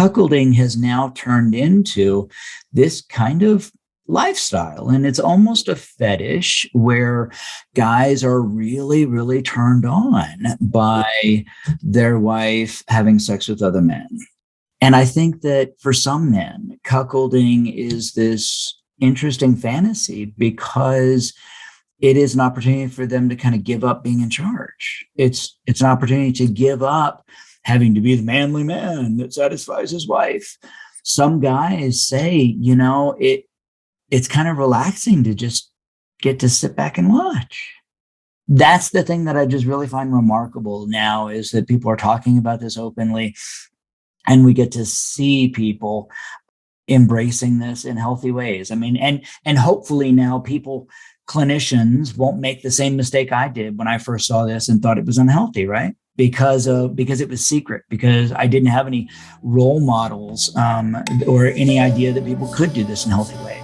cuckolding has now turned into this kind of lifestyle, and it's almost a fetish where guys are really, really turned on by their wife having sex with other men. And I think that for some men, cuckolding is this interesting fantasy because it is an opportunity for them to kind of give up being in charge. It's an opportunity to give up having to be the manly man that satisfies his wife. Some guys say, it's kind of relaxing to just get to sit back and watch. That's the thing that I just really find remarkable now, is that people are talking about this openly, and we get to see people embracing this in healthy ways. I mean, and hopefully now clinicians won't make the same mistake I did when I first saw this and thought it was unhealthy, right? Because it was secret, because I didn't have any role models or any idea that people could do this in a healthy way.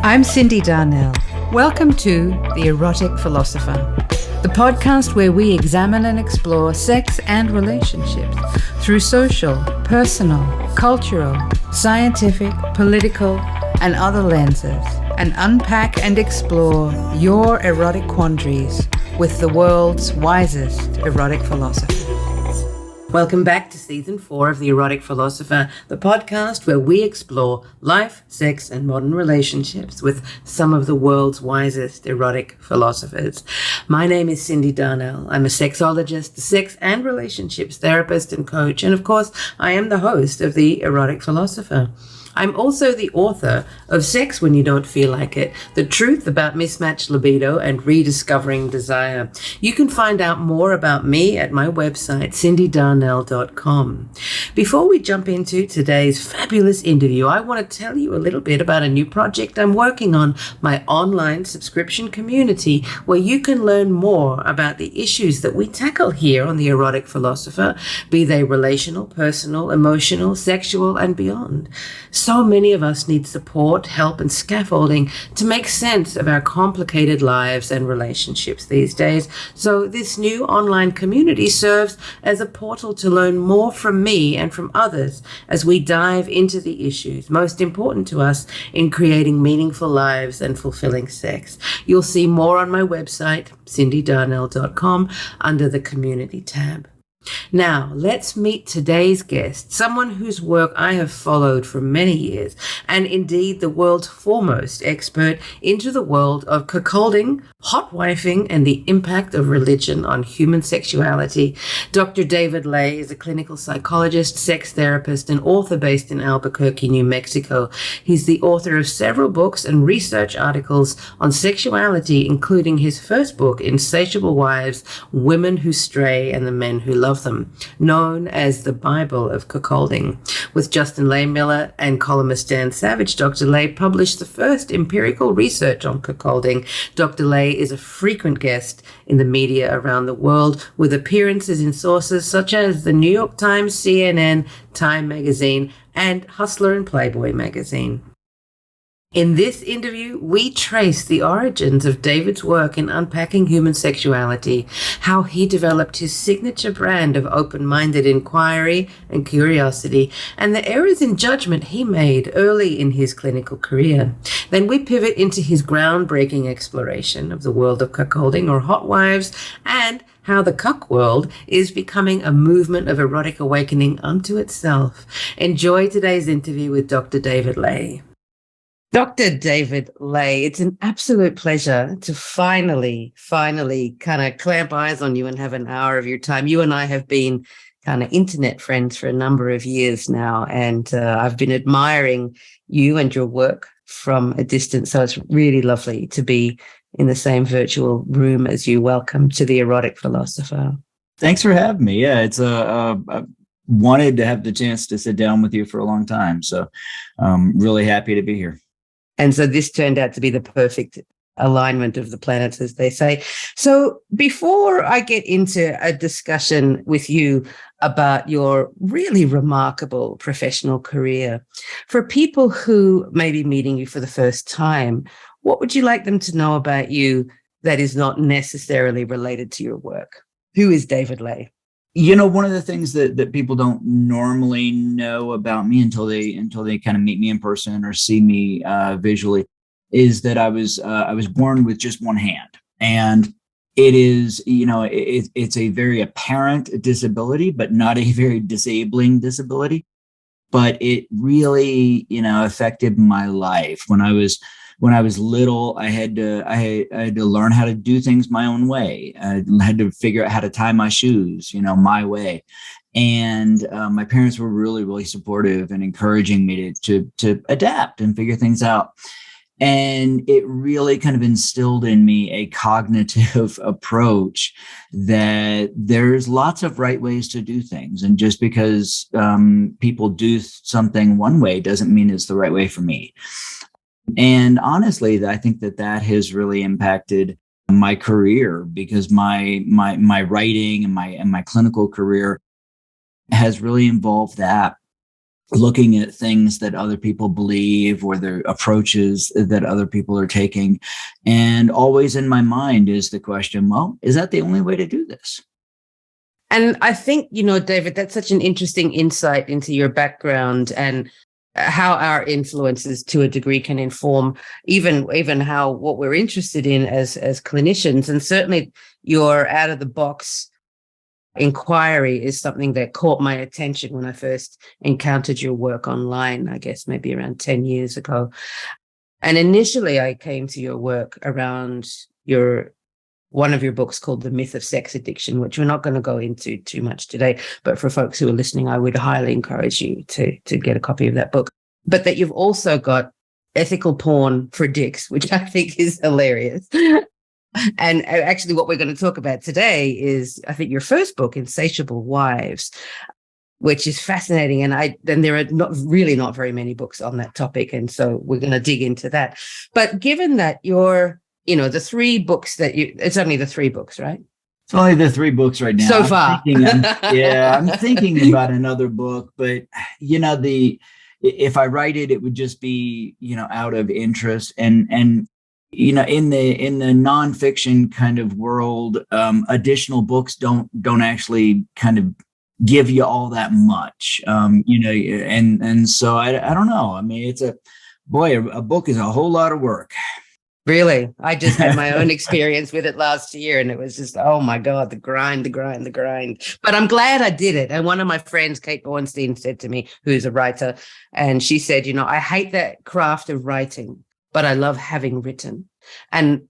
I'm Cindy Darnell. Welcome to The Erotic Philosopher, the podcast where we examine and explore sex and relationships through social, personal, cultural, scientific, political, and other lenses, and unpack and explore your erotic quandaries with the world's wisest erotic philosophers. Welcome back to Season 4 of The Erotic Philosopher, the podcast where we explore life, sex, and modern relationships with some of the world's wisest erotic philosophers. My name is Cindy Darnell. I'm a sexologist, a sex and relationships therapist and coach, and of course, I am the host of The Erotic Philosopher. I'm also the author of Sex When You Don't Feel Like It, The Truth About Mismatched Libido and Rediscovering Desire. You can find out more about me at my website, cindydarnell.com. Before we jump into today's fabulous interview, I want to tell you a little bit about a new project I'm working on, my online subscription community, where you can learn more about the issues that we tackle here on The Erotic Philosopher, be they relational, personal, emotional, sexual, and beyond. So many of us need support, help, and scaffolding to make sense of our complicated lives and relationships these days. So this new online community serves as a portal to learn more from me and from others as we dive into the issues most important to us in creating meaningful lives and fulfilling sex. You'll see more on my website, cindydarnell.com, under the community tab. Now, let's meet today's guest, someone whose work I have followed for many years, and indeed the world's foremost expert into the world of cuckolding, hot wifing, and the impact of religion on human sexuality. Dr. David Ley is a clinical psychologist, sex therapist, and author based in Albuquerque, New Mexico. He's the author of several books and research articles on sexuality, including his first book, Insatiable Wives, Women Who Stray and the Men Who Love Them, known as the Bible of Cuckolding. With Justin Lehmiller and columnist Dan Savage, Dr. Ley published the first empirical research on cuckolding. Dr. Ley is a frequent guest in the media around the world, with appearances in sources such as the New York Times, CNN, Time Magazine, and Hustler and Playboy magazine. In this interview, we trace the origins of David's work in unpacking human sexuality, how he developed his signature brand of open-minded inquiry and curiosity, and the errors in judgment he made early in his clinical career. Then we pivot into his groundbreaking exploration of the world of cuckolding, or hot wives, and how the cuck world is becoming a movement of erotic awakening unto itself. Enjoy today's interview with Dr. David Ley. Dr. David Ley, it's an absolute pleasure to finally kind of clamp eyes on you and have an hour of your time. You and I have been kind of internet friends for a number of years now, and I've been admiring you and your work from a distance. So it's really lovely to be in the same virtual room as you. Welcome to The Erotic Philosopher. Thanks for having me. Yeah, it's I wanted to have the chance to sit down with you for a long time. So I'm really happy to be here. And so this turned out to be the perfect alignment of the planets, as they say. So before I get into a discussion with you about your really remarkable professional career, for people who may be meeting you for the first time, what would you like them to know about you that is not necessarily related to your work? Who is David Ley? One of the things that people don't normally know about me until they kind of meet me in person or see me visually is that I was born with just one hand, and it is it's a very apparent disability, but not a very disabling disability. But it really affected my life when I was little. I had to learn how to do things my own way. I had to figure out how to tie my shoes, my way. And my parents were really, really supportive and encouraging me to adapt and figure things out. And it really kind of instilled in me a cognitive approach that there's lots of right ways to do things. And just because people do something one way doesn't mean it's the right way for me. And honestly, I think that has really impacted my career, because my writing and my clinical career has really involved that, looking at things that other people believe or the approaches that other people are taking. And always in my mind is the question, well, is that the only way to do this? And I think, David, that's such an interesting insight into your background and how our influences to a degree can inform even how what we're interested in as clinicians. And certainly your out of the box inquiry is something that caught my attention when I first encountered your work online, I guess maybe around 10 years ago. And initially I came to your work around one of your books called The Myth of Sex Addiction, which we're not going to go into too much today. But for folks who are listening, I would highly encourage you to get a copy of that book. But that you've also got Ethical Porn for Dicks, which I think is hilarious. And actually what we're going to talk about today is, I think, your first book, Insatiable Wives, which is fascinating. And there are not very many books on that topic. And so we're going to dig into that. But given that the three books it's only the three books, right? It's only the three books right now. So far. I'm thinking about another book, but if I write it, it would just be, out of interest. And in the nonfiction kind of world, additional books don't actually kind of give you all that much, and so I don't know. I mean, a book is a whole lot of work. Really? I just had my own experience with it last year, and it was just, oh my God, the grind. But I'm glad I did it. And one of my friends, Kate Bornstein, said to me, who's a writer, and she said, I hate that craft of writing, but I love having written. And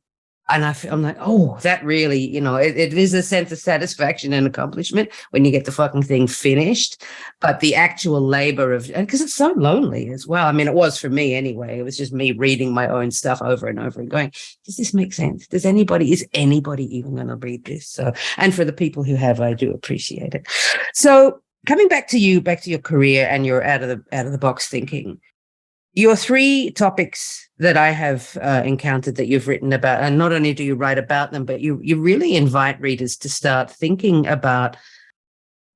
I'm like, oh, that really, it is a sense of satisfaction and accomplishment when you get the fucking thing finished. But the actual labor because it's so lonely as well. I mean, it was for me anyway. It was just me reading my own stuff over and over and going, does this make sense? Is anybody even going to read this? So, and for the people who have, I do appreciate it. So coming back to your career and your out of the box thinking, your three topics that I have encountered that you've written about, and not only do you write about them, but you really invite readers to start thinking about,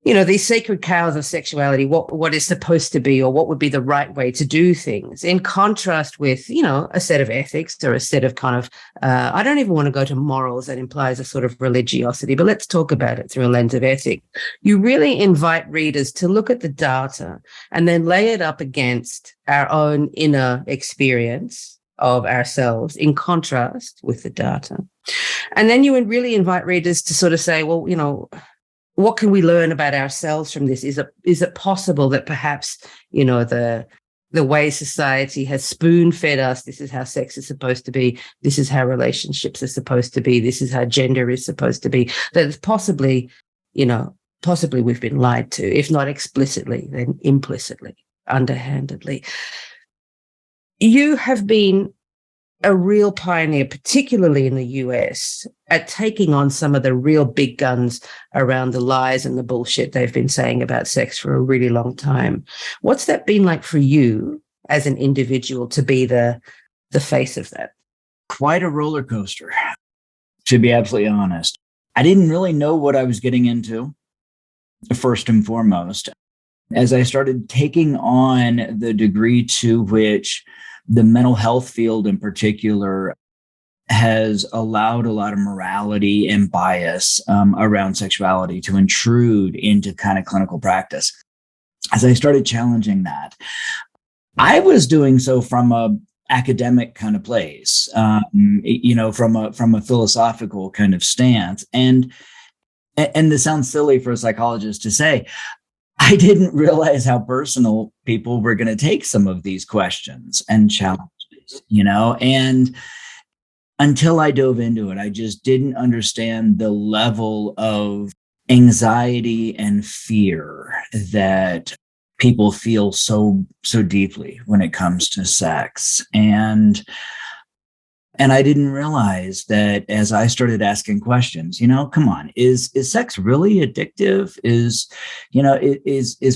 these sacred cows of sexuality, what is supposed to be, or what would be the right way to do things, in contrast with, a set of ethics or a set of kind of, I don't even want to go to morals. That implies a sort of religiosity, but let's talk about it through a lens of ethics. You really invite readers to look at the data and then lay it up against our own inner experience of ourselves in contrast with the data. And then you would really invite readers to sort of say, well, what can we learn about ourselves from this? Is it possible that perhaps, the way society has spoon-fed us, this is how sex is supposed to be, this is how relationships are supposed to be, this is how gender is supposed to be, that it's possibly we've been lied to, if not explicitly, then implicitly, underhandedly. You have been a real pioneer, particularly in the US, at taking on some of the real big guns around the lies and the bullshit they've been saying about sex for a really long time. What's that been like for you as an individual to be the face of that? Quite a roller coaster, to be absolutely honest. I didn't really know what I was getting into, first and foremost. As I started taking on the degree to which the mental health field in particular has allowed a lot of morality and bias around sexuality to intrude into kind of clinical practice. As I started challenging that, I was doing so from a academic kind of place, from a philosophical kind of stance. And this sounds silly for a psychologist to say, I didn't realize how personal people were going to take some of these questions and challenges, and until I dove into it, I just didn't understand the level of anxiety and fear that people feel so deeply when it comes to sex. And I didn't realize that as I started asking questions, come on, is sex really addictive? Is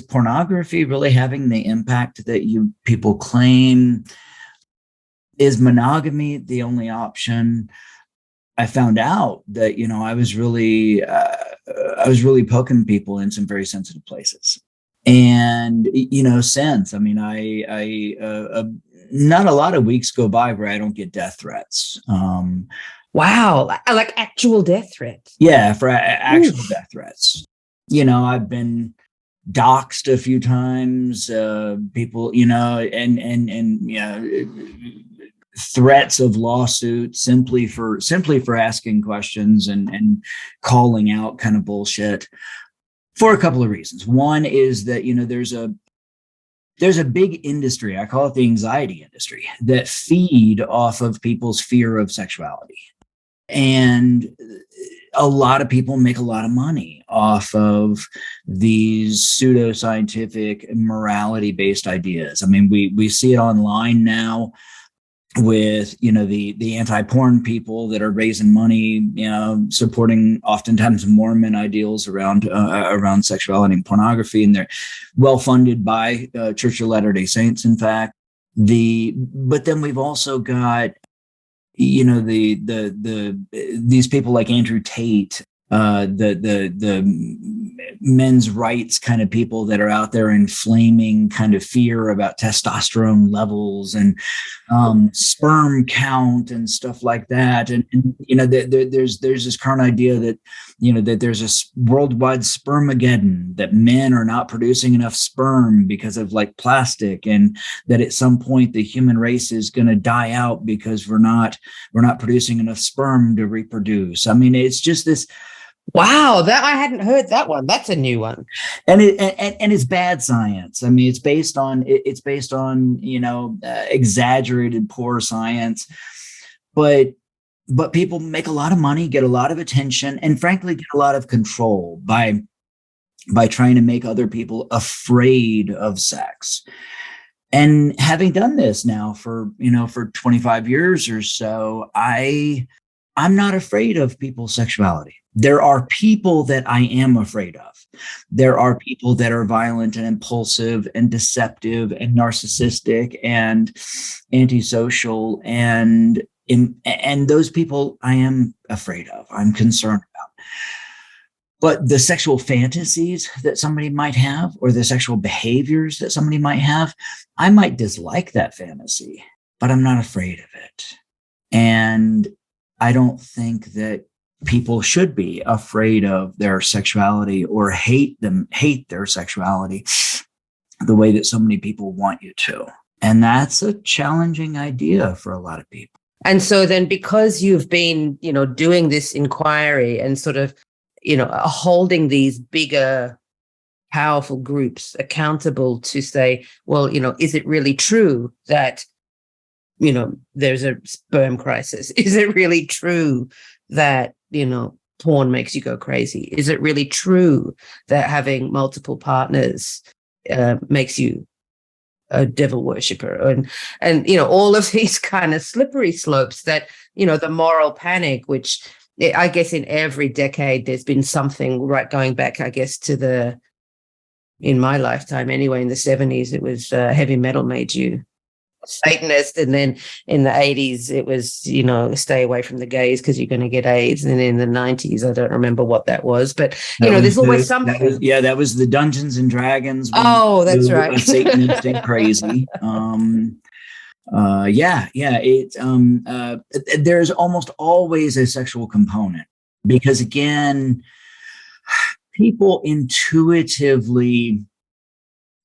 pornography really having the impact that people claim? Is monogamy the only option? I found out that, I was really poking people in some very sensitive places. And, since, not a lot of weeks go by where I don't get death threats. Wow. Like actual death threats. Yeah, for actual death threats. I've been doxxed a few times, people, threats of lawsuits simply for asking questions and calling out kind of bullshit for a couple of reasons. One is that, there's a big industry, I call it the anxiety industry, that feed off of people's fear of sexuality. And a lot of people make a lot of money off of these pseudoscientific morality-based ideas. We see it online now with, the anti-porn people that are raising money, supporting oftentimes Mormon ideals around sexuality and pornography. And they're well funded by Church of Latter-day Saints, in fact. But then we've also got, these people like Andrew Tate, the men's rights kind of people that are out there inflaming kind of fear about testosterone levels and sperm count and stuff like that. And there's this current idea that, that there's a worldwide spermageddon, that men are not producing enough sperm because of like plastic, and that at some point the human race is going to die out because we're not producing enough sperm to reproduce. It's just this. Wow, that I hadn't heard that one. That's a new one. And it's bad science. It's based on exaggerated poor science, but people make a lot of money, get a lot of attention, and frankly get a lot of control by trying to make other people afraid of sex. And having done this now for 25 years or so, I'm not afraid of people's sexuality. There are people that I am afraid of. There are people that are violent and impulsive and deceptive and narcissistic and antisocial, and those people I am afraid of. I'm concerned about. But the sexual fantasies that somebody might have, or the sexual behaviors that somebody might have, I might dislike that fantasy, but I'm not afraid of it. And I don't think that people should be afraid of their sexuality or hate their sexuality the way that so many people want you to. And that's a challenging idea for a lot of people. And so then, because you've been, doing this inquiry and sort of, holding these bigger, powerful groups accountable to say, well, is it really true that, there's a sperm crisis? Is it really true that, porn makes you go crazy? Is it really true that having multiple partners makes you a devil worshiper? And all of these kind of slippery slopes that, the moral panic, which I guess in every decade there's been something, right, going back, I guess, to in my lifetime anyway, in the 70s, it was heavy metal made you Satanist, and then in the 80s it was stay away from the gays because you're going to get AIDS, and in the 90s I don't remember what that was, but there's always something. That was the Dungeons and Dragons. Oh, that's right. Satanistic crazy. There's almost always a sexual component because, again, people intuitively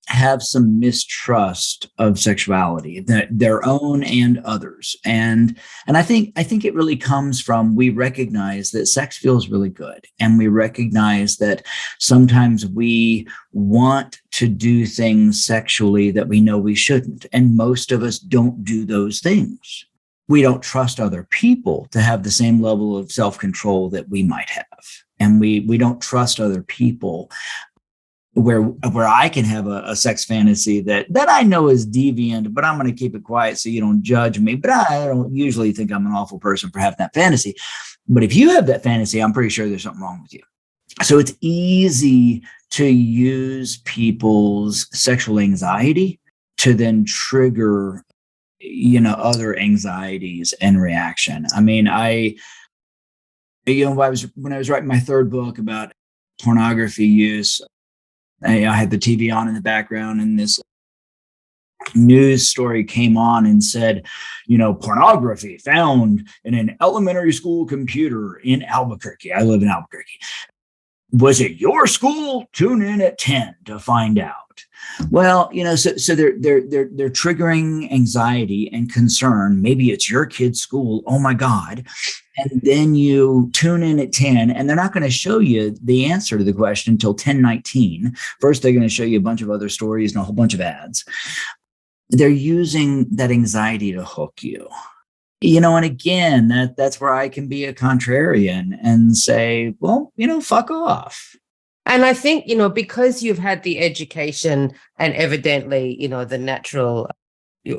have some mistrust of sexuality, that their own and others. And I think it really comes from, we recognize that sex feels really good. And we recognize that sometimes we want to do things sexually that we know we shouldn't. And most of us don't do those things. We don't trust other people to have the same level of self-control that we might have. And we don't trust other people where I can have a sex fantasy that I know is deviant, but I'm going to keep it quiet so you don't judge me. But I don't usually think I'm an awful person for having that fantasy. But if you have that fantasy, I'm pretty sure there's something wrong with you. So it's easy to use people's sexual anxiety to then trigger, other anxieties and reaction. I mean, when I was writing my third book about pornography use, I had the TV on in the background, and this news story came on and said, pornography found in an elementary school computer in Albuquerque. I live in Albuquerque. Was it your school? Tune in at 10 to find out. Well, so they're triggering anxiety and concern. Maybe it's your kid's school. Oh my God. And then you tune in at 10, and they're not going to show you the answer to the question until 10:19. First, they're going to show you a bunch of other stories and a whole bunch of ads. They're using that anxiety to hook you. And again, that's where I can be a contrarian and say, well, fuck off. And I think, because you've had the education and evidently, the natural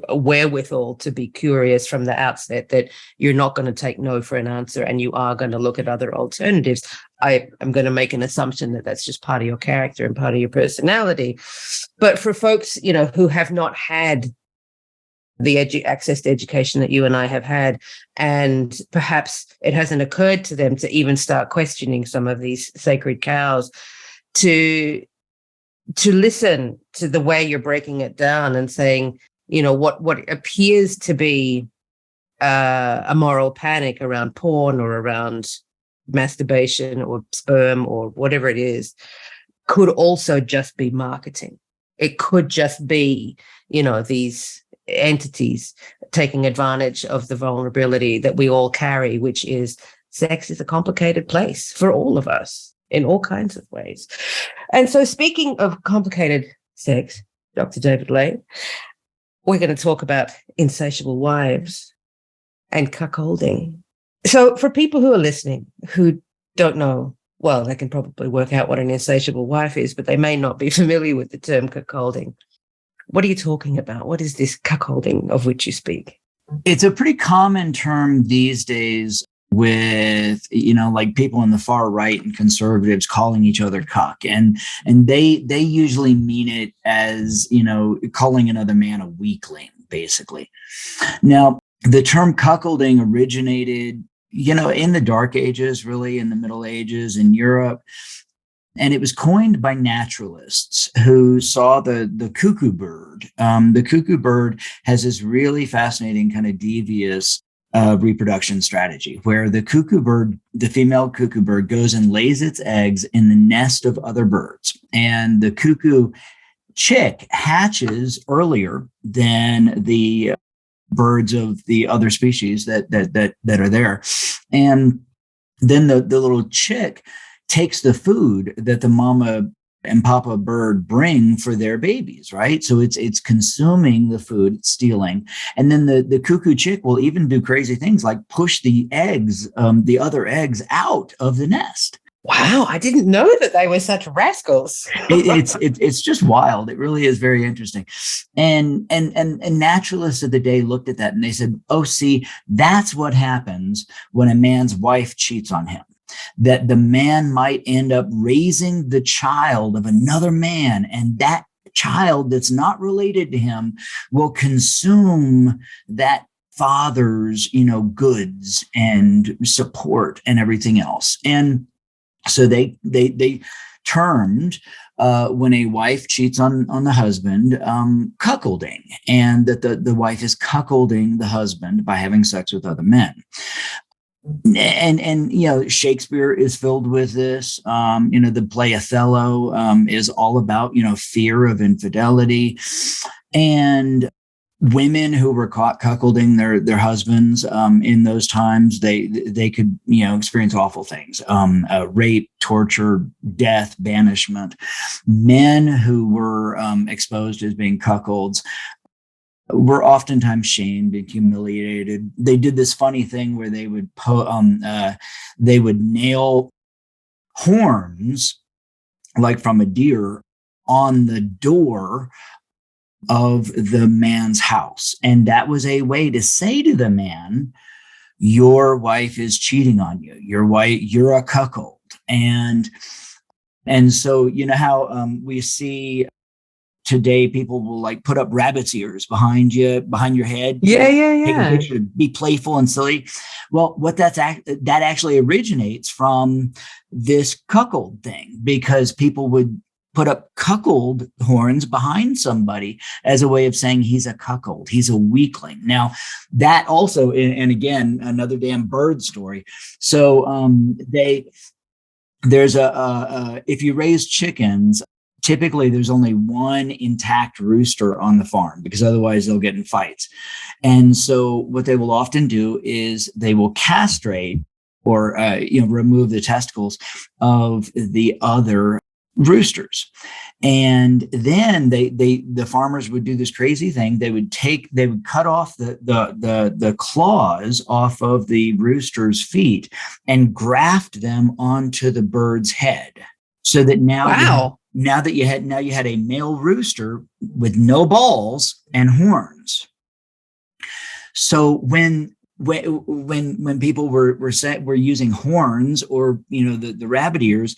wherewithal to be curious from the outset, that you're not going to take no for an answer and you are going to look at other alternatives. I am going to make an assumption that that's just part of your character and part of your personality. But for folks, who have not had the access to education that you and I have had, and perhaps it hasn't occurred to them to even start questioning some of these sacred cows, to listen to the way you're breaking it down and saying, what appears to be a moral panic around porn or around masturbation or sperm or whatever it is, could also just be marketing. It could just be, these entities taking advantage of the vulnerability that we all carry, which is sex is a complicated place for all of us in all kinds of ways. And so, speaking of complicated sex, Dr. David Ley, we're going to talk about Insatiable Wives and cuckolding. So for people who are listening who don't know, well, they can probably work out what an insatiable wife is, but they may not be familiar with the term cuckolding. What are you talking about? What is this cuckolding of which you speak? It's a pretty common term these days with, like people in the far right and conservatives calling each other cuck. And they usually mean it as, calling another man a weakling, basically. Now, the term cuckolding originated, in the Dark Ages, really in the Middle Ages in Europe. And it was coined by naturalists who saw the cuckoo bird. The cuckoo bird has this really fascinating kind of devious reproduction strategy where the female cuckoo bird goes and lays its eggs in the nest of other birds. And the cuckoo chick hatches earlier than the birds of the other species that are there. And then the little chick takes the food that the mama and papa bird bring for their babies, right? So it's consuming the food, it's stealing. And then the cuckoo chick will even do crazy things like push the eggs, the other eggs out of the nest. Wow, I didn't know that they were such rascals. It's just wild. It really is very interesting. And naturalists of the day looked at that and they said, oh, see, that's what happens when a man's wife cheats on him. That the man might end up raising the child of another man, and that child that's not related to him will consume that father's, goods and support and everything else. And so they termed when a wife cheats on the husband, cuckolding, and that the wife is cuckolding the husband by having sex with other men. And Shakespeare is filled with this. The play Othello is all about fear of infidelity, and women who were caught cuckolding their husbands in those times, they could experience awful things: rape, torture, death, banishment. Men who were exposed as being cuckolds were oftentimes shamed and humiliated. They did this funny thing where they would nail horns, like from a deer, on the door of the man's house. And that was a way to say to the man, your wife is cheating on you. You're a cuckold. And so, how we see today, people will like put up rabbit's ears behind your head. Yeah. Take a picture to be playful and silly. Well, that actually originates from this cuckold thing, because people would put up cuckold horns behind somebody as a way of saying he's a cuckold, he's a weakling. Now, that also, and again, another damn bird story. So there's if you raise chickens, typically there's only one intact rooster on the farm, because otherwise they'll get in fights. And so what they will often do is they will castrate or remove the testicles of the other roosters. And then the farmers would do this crazy thing. They would cut off the claws off of the rooster's feet and graft them onto the bird's head, so that now you had a male rooster with no balls and horns. So when people were using horns or the rabbit ears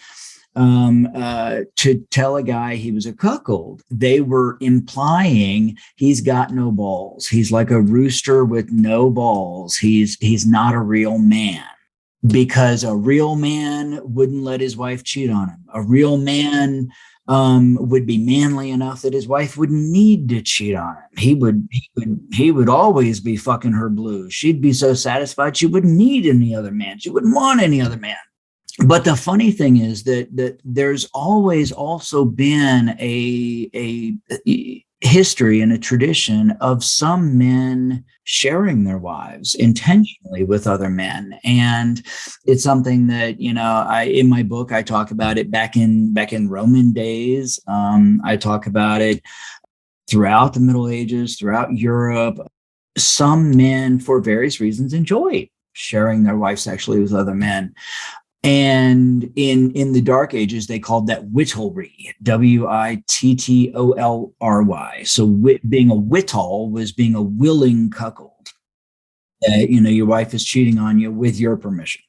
to tell a guy he was a cuckold, they were implying he's got no balls. He's like a rooster with no balls. He's not a real man, because a real man wouldn't let his wife cheat on him. A real man would be manly enough that his wife wouldn't need to cheat on him. He would always be fucking her blue. She'd be so satisfied she wouldn't need any other man. She wouldn't want any other man. But the funny thing is that there's always also been a history and a tradition of some men sharing their wives intentionally with other men. And it's something that, in my book, I talk about it back in Roman days. I talk about it throughout the Middle Ages, throughout Europe. Some men, for various reasons, enjoy sharing their wife sexually with other men. And in the Dark Ages, they called that wittolry, Wittolry. So being a wittol was being a willing cuckold. Your wife is cheating on you with your permission.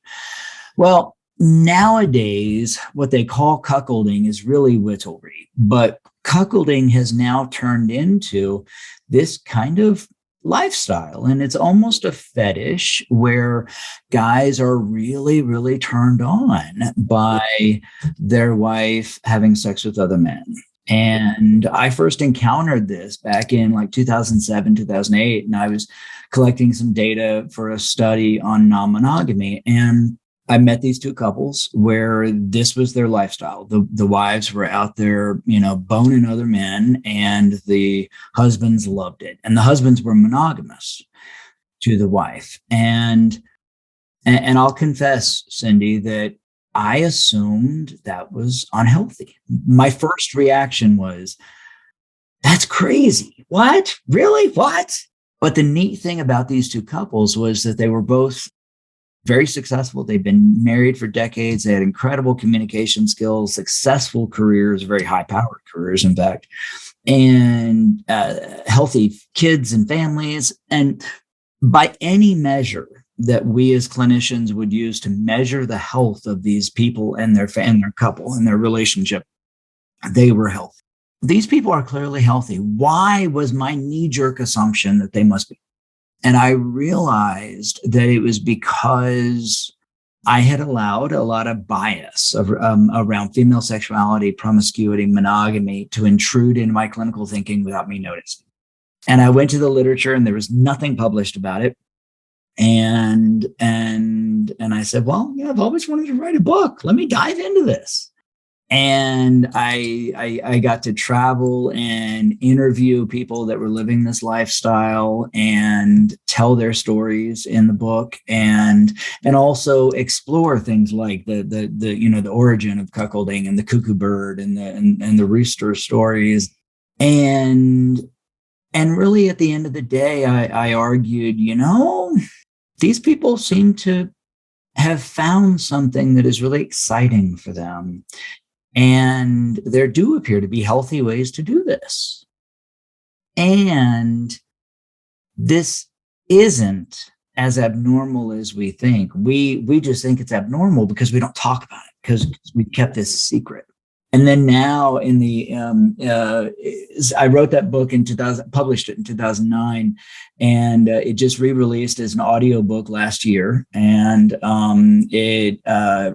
Well, nowadays, what they call cuckolding is really wittolry. But cuckolding has now turned into this kind of lifestyle, and it's almost a fetish where guys are really, really turned on by their wife having sex with other men. And I first encountered this back in like 2007, 2008, and I was collecting some data for a study on non-monogamy, and I met these two couples where this was their lifestyle. The wives were out there, boning other men, and the husbands loved it. And the husbands were monogamous to the wife. And I'll confess, Cindy, that I assumed that was unhealthy. My first reaction was, that's crazy. What? Really? What? But the neat thing about these two couples was that they were both very successful. They've been married for decades. They had incredible communication skills, successful careers, very high-powered careers, in fact, and healthy kids and families. And by any measure that we as clinicians would use to measure the health of these people and their couple and their relationship, they were healthy. These people are clearly healthy. Why was my knee-jerk assumption that they must be? And I realized that it was because I had allowed a lot of bias around female sexuality, promiscuity, monogamy to intrude into my clinical thinking without me noticing. And I went to the literature and there was nothing published about it. And I said, well, I've always wanted to write a book. Let me dive into this. And I got to travel and interview people that were living this lifestyle and tell their stories in the book, and also explore things like the origin of cuckolding and the cuckoo bird and the rooster stories. And really at the end of the day, I argued, these people seem to have found something that is really exciting for them. And there do appear to be healthy ways to do this. And this isn't as abnormal as we think. We just think it's abnormal because we don't talk about it, because we kept this secret. And then now in I wrote that book in 2000, published it in 2009, and it just re-released as an audiobook last year. And it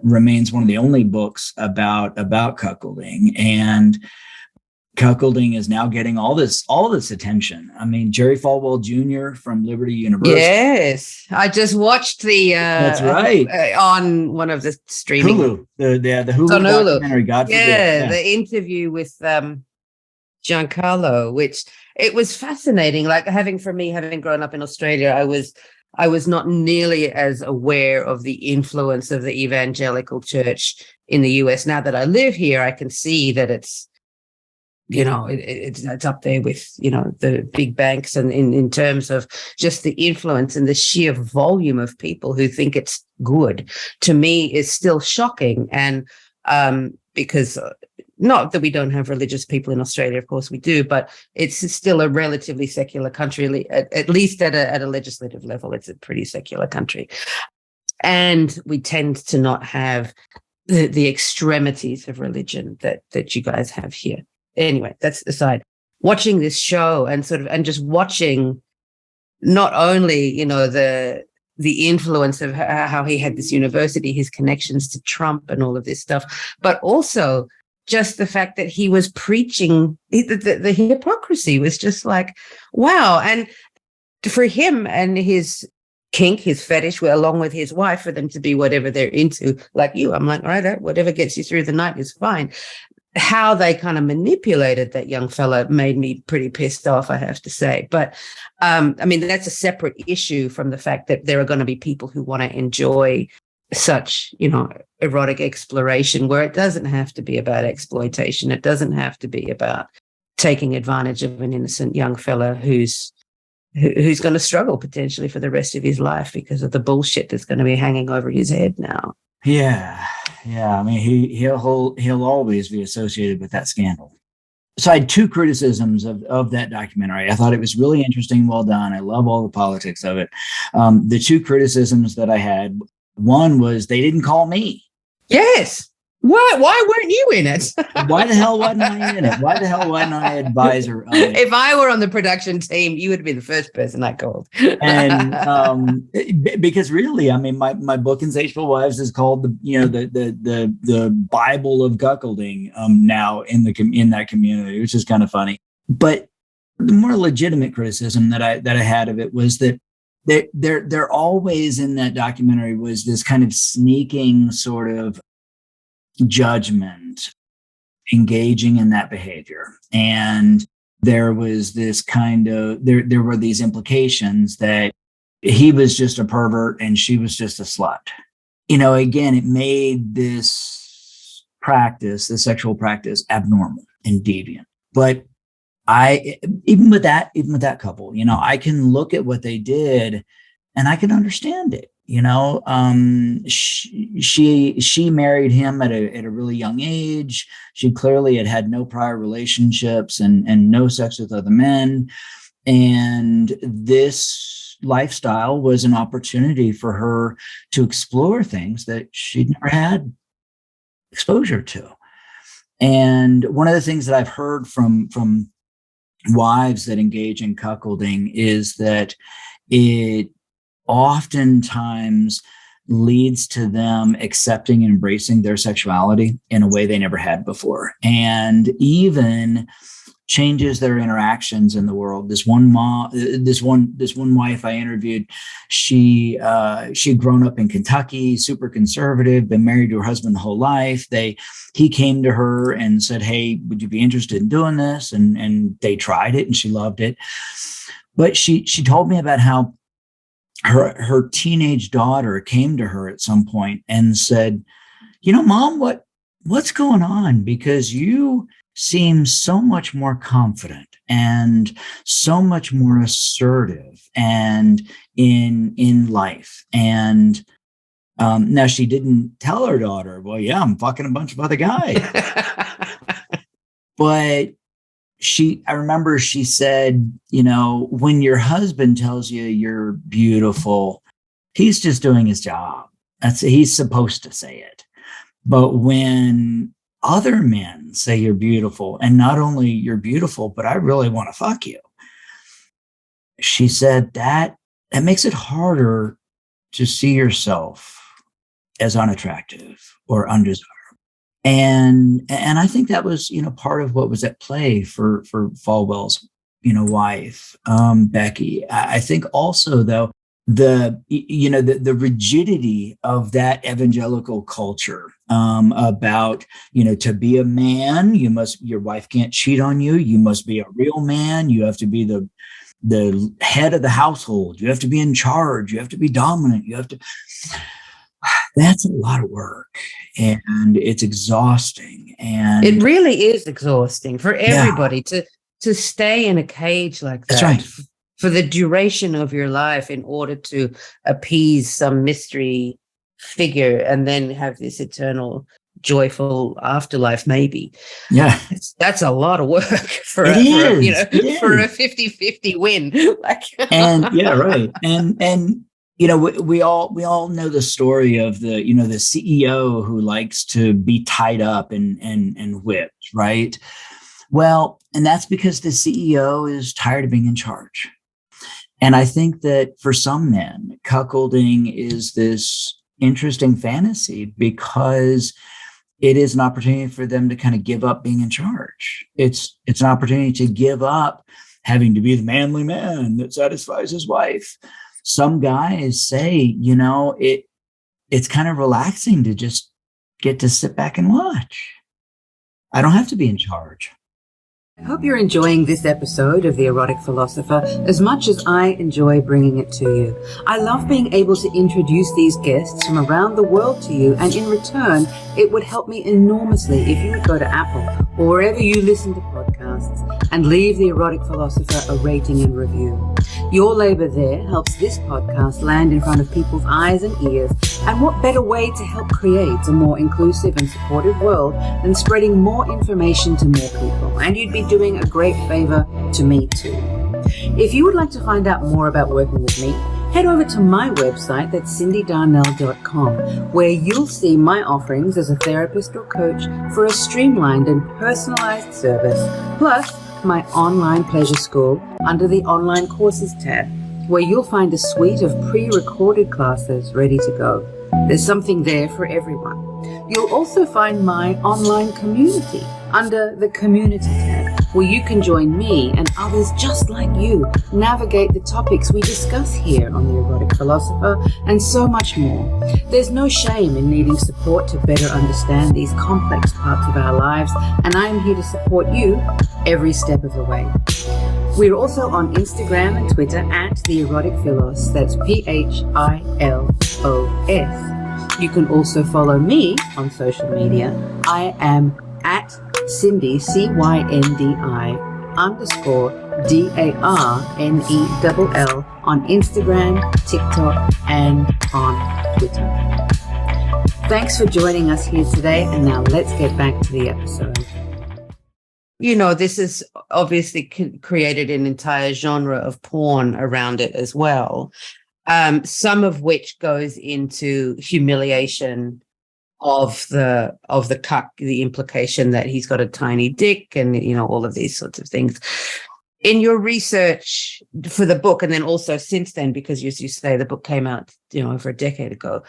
remains one of the only books about cuckolding. And cuckolding is now getting all this attention. I mean, Jerry Falwell Jr. from Liberty University. Yes, I just watched the. That's right. On one of the streaming. Hulu, the Hulu documentary. God forbid. Yeah, the interview with Giancarlo, which it was fascinating. Like having grown up in Australia, I was not nearly as aware of the influence of the evangelical church in the US. Now that I live here, I can see that it's. It's up there with, the big banks, and in terms of just the influence and the sheer volume of people who think it's good, to me is still shocking. And because not that we don't have religious people in Australia, of course we do, but it's still a relatively secular country, at least at a legislative level. It's a pretty secular country. And we tend to not have the extremities of religion that you guys have here. Anyway, that's aside. Watching this show and just watching not only, the influence of how he had this university, his connections to Trump and all of this stuff, but also just the fact that he was preaching the hypocrisy was just like, wow. And for him and his kink, his fetish, along with his wife, for them to be whatever they're into, like you, I'm like, all right, whatever gets you through the night is fine. How they kind of manipulated that young fella made me pretty pissed off, I have to say. But that's a separate issue from the fact that there are going to be people who want to enjoy such, erotic exploration, where it doesn't have to be about exploitation. It doesn't have to be about taking advantage of an innocent young fella who's going to struggle potentially for the rest of his life because of the bullshit that's going to be hanging over his head now. Yeah. I mean, he'll always be associated with that scandal. So I had two criticisms of that documentary. I thought it was really interesting, well done. I love all the politics of it. The two criticisms that I had, one was they didn't call me. Yes. Why weren't you in it? Why the hell wasn't I in it? Why the hell wasn't I advisor of it? If I were on the production team, you would be the first person I called. And because really, I mean, my book Insatiable Wives is called the Bible of cuckolding now in that community, which is kind of funny. But the more legitimate criticism that I had of it was that there always in that documentary was this kind of sneaking sort of judgment engaging in that behavior. And there was this kind of, there were these implications that he was just a pervert and she was just a slut. Again, it made this sexual practice abnormal and deviant. But even with that couple, I can look at what they did and I can understand it. She married him at a really young age. She clearly had no prior relationships and no sex with other men. And this lifestyle was an opportunity for her to explore things that she'd never had exposure to. And one of the things that I've heard from wives that engage in cuckolding is that it oftentimes leads to them accepting and embracing their sexuality in a way they never had before, and even changes their interactions in the world. This one wife I interviewed, she'd grown up in Kentucky, super conservative, been married to her husband the whole life. He came to her and said, "Hey, would you be interested in doing this?" And they tried it and she loved it. But she told me about how her teenage daughter came to her at some point and said, "Mom, what's going on? Because you seem so much more confident and so much more assertive and in life." And now she didn't tell her daughter, "Well, yeah, I'm fucking a bunch of other guys." But I remember she said, when your husband tells you you're beautiful, he's just doing his job. He's supposed to say it. But when other men say you're beautiful, and not only you're beautiful, but I really want to fuck you, she said that makes it harder to see yourself as unattractive or undesirable. And I think that was, part of what was at play for Falwell's, wife, Becky. I think also, though, the rigidity of that evangelical culture about, to be a man, your wife can't cheat on you. You must be a real man. You have to be the head of the household. You have to be in charge. You have to be dominant. That's a lot of work, and it's exhausting. And it really is exhausting for everybody to stay in a cage like that. That's right. For the duration of your life in order to appease some mystery figure and then have this eternal joyful afterlife, maybe. Yeah. That's a lot of work for a 50-50 win. And yeah, right. And we all know the story of the CEO who likes to be tied up and whipped, right? Well, and that's because the CEO is tired of being in charge. And I think that for some men, cuckolding is this interesting fantasy because it is an opportunity for them to kind of give up being in charge. It's an opportunity to give up having to be the manly man that satisfies his wife. Some guys say, it's kind of relaxing to just get to sit back and watch. I don't have to be in charge. I hope you're enjoying this episode of The Erotic Philosopher as much as I enjoy bringing it to you. I love being able to introduce these guests from around the world to you, and in return, it would help me enormously if you would go to Apple or wherever you listen to podcasts and leave The Erotic Philosopher a rating and review. Your labor there helps this podcast land in front of people's eyes and ears, and what better way to help create a more inclusive and supportive world than spreading more information to more people, and you'd be doing a great favor to me too. If you would like to find out more about working with me, head over to my website, that's cindydarnell.com, where you'll see my offerings as a therapist or coach for a streamlined and personalized service, plus my online pleasure school under the online courses tab, where you'll find a suite of pre-recorded classes ready to go. There's something there for everyone. You'll also find my online community under the community tab, where you can join me and others just like you navigate the topics we discuss here on The Erotic Philosopher and so much more. There's no shame in needing support to better understand these complex parts of our lives, and I am here to support you every step of the way. We're also on Instagram and Twitter at The Erotic Philos, that's PHILOS. You can also follow me on social media. I am at Cindy, CYNDI_DARNELL on Instagram, TikTok, and on Twitter. Thanks for joining us here today, and now let's get back to the episode. This has obviously created an entire genre of porn around it as well, some of which goes into humiliation of the cuck, the implication that he's got a tiny dick and, all of these sorts of things. In your research for the book, and then also since then, because as you say, the book came out, over a decade ago,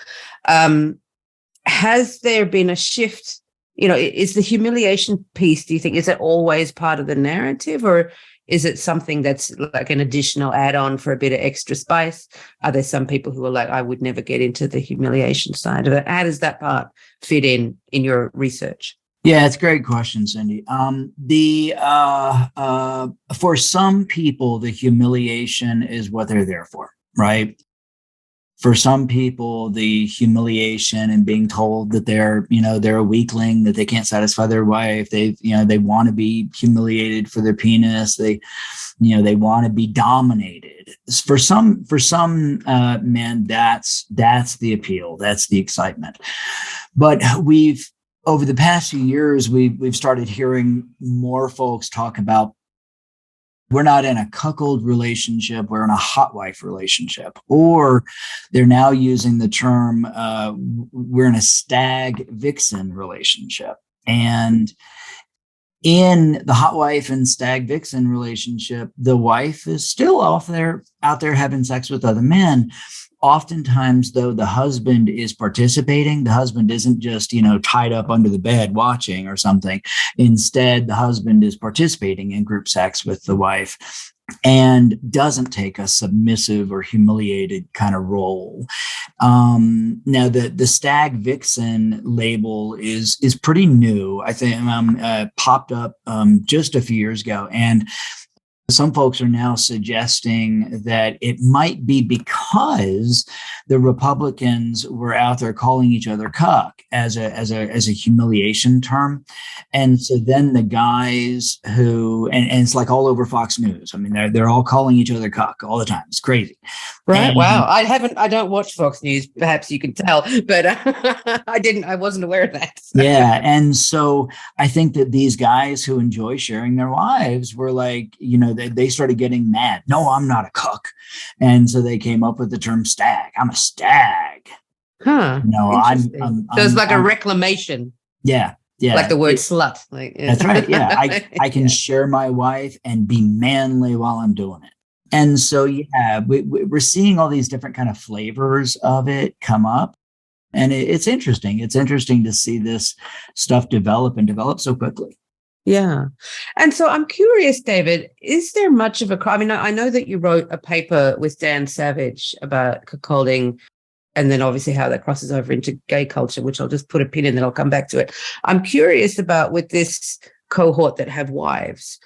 has there been a shift? Is the humiliation piece, do you think, is it always part of the narrative, or is it something that's like an additional add-on for a bit of extra spice? Are there some people who are like, I would never get into the humiliation side of it? How does that part fit in your research? Yeah, it's a great question, Cindy. For some people, the humiliation is what they're there for, right? For some people, the humiliation and being told that they're a weakling, that they can't satisfy their wife, they want to be humiliated for their penis, they want to be dominated. For some men, that's the appeal, that's the excitement. But over the past few years, we've started hearing more folks talk about, we're not in a cuckold relationship, we're in a hot wife relationship. Or they're now using the term, we're in a stag vixen relationship. And in the hot wife and stag vixen relationship, the wife is still out there having sex with other men. Oftentimes, though, the husband is participating. The husband isn't just, tied up under the bed watching or something. Instead, the husband is participating in group sex with the wife and doesn't take a submissive or humiliated kind of role. Now, the stag vixen label is pretty new. I think popped up just a few years ago, and some folks are now suggesting that it might be because the Republicans were out there calling each other cuck as a humiliation term. And so then the guys who, and it's like all over Fox News. I mean, they're all calling each other cuck all the time. It's crazy. Right. And, wow. I don't watch Fox News. Perhaps you can tell, but I wasn't aware of that. Yeah. And so I think that these guys who enjoy sharing their wives were like, they started getting mad. No, I'm not a cuck. And so they came up with the term stag. I'm a stag. Huh. No, I'm so it's like a reclamation. Yeah. Yeah. Like the word slut. Like, yeah. That's right. Yeah. I can share my wife and be manly while I'm doing it. And so, yeah, we're seeing all these different kind of flavors of it come up. And it's interesting. It's interesting to see this stuff develop so quickly. Yeah. And so I'm curious, David, is there much of I mean, I know that you wrote a paper with Dan Savage about cuckolding, and then obviously how that crosses over into gay culture, which I'll just put a pin in, then I'll come back to it. I'm curious about, with this cohort that have wives,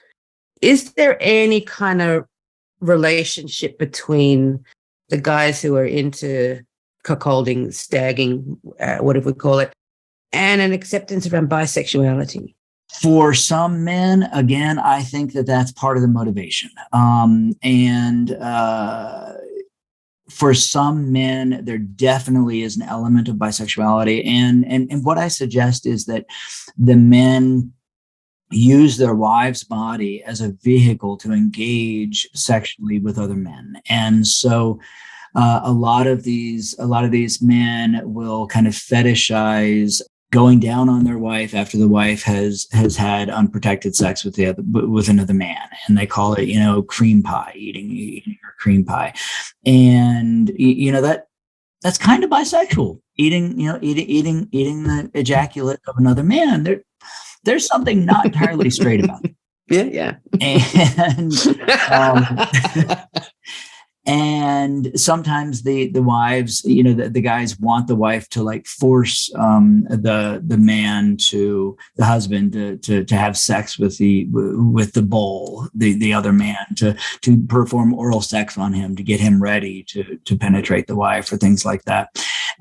is there any kind of relationship between the guys who are into cuckolding, stagging, whatever we call it, and an acceptance around bisexuality? For some men, again, I think that that's part of the motivation. For some men, there definitely is an element of bisexuality. And what I suggest is that the men use their wife's body as a vehicle to engage sexually with other men. And so a lot of these men will kind of fetishize going down on their wife after the wife has had unprotected sex with another man, and they call it cream pie, eating her cream pie, and that's kind of bisexual, eating the ejaculate of another man. There's something not entirely straight about it. Yeah. And sometimes the wives, the guys want the wife to like force the husband to have sex with the bull, the other man, to perform oral sex on him, to get him ready to penetrate the wife, or things like that.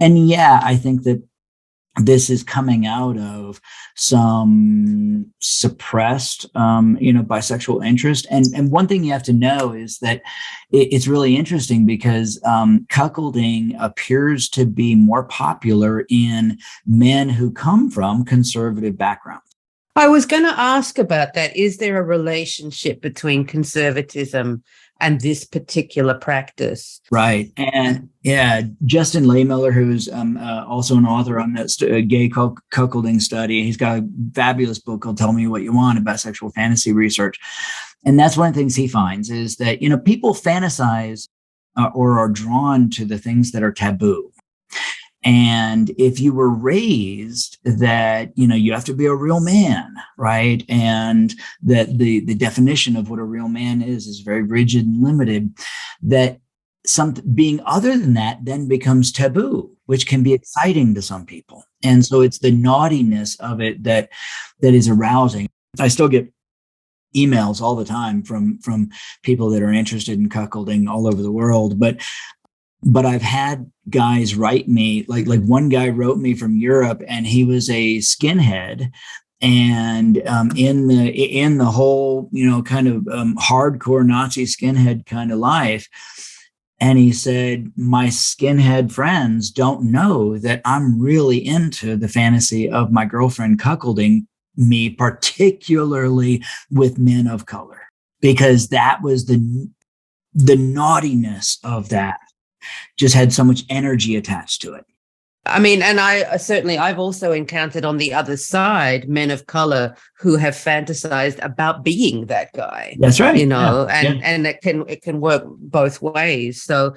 And yeah, I think that this is coming out of some suppressed, bisexual interest. And one thing you have to know is that it's really interesting because cuckolding appears to be more popular in men who come from conservative backgrounds. I was going to ask about that. Is there a relationship between conservatism and this particular practice? Right. And yeah, Justin Lehmiller, who's also an author on that gay cuckolding study, he's got a fabulous book called Tell Me What You Want about sexual fantasy research. And that's one of the things he finds is that, people fantasize or are drawn to the things that are taboo. And if you were raised that, you have to be a real man, right? And that the definition of what a real man is very rigid and limited, that being other than that then becomes taboo, which can be exciting to some people. And so it's the naughtiness of it that is arousing. I still get emails all the time from people that are interested in cuckolding all over the world, but I've had guys write me, like one guy wrote me from Europe, and he was a skinhead, and in the whole kind of hardcore Nazi skinhead kind of life. And he said, my skinhead friends don't know that I'm really into the fantasy of my girlfriend cuckolding me, particularly with men of color, because that was the naughtiness of that. Just had so much energy attached to it. I mean, and I've also encountered on the other side men of color who have fantasized about being that guy. That's right. And it can work both ways. So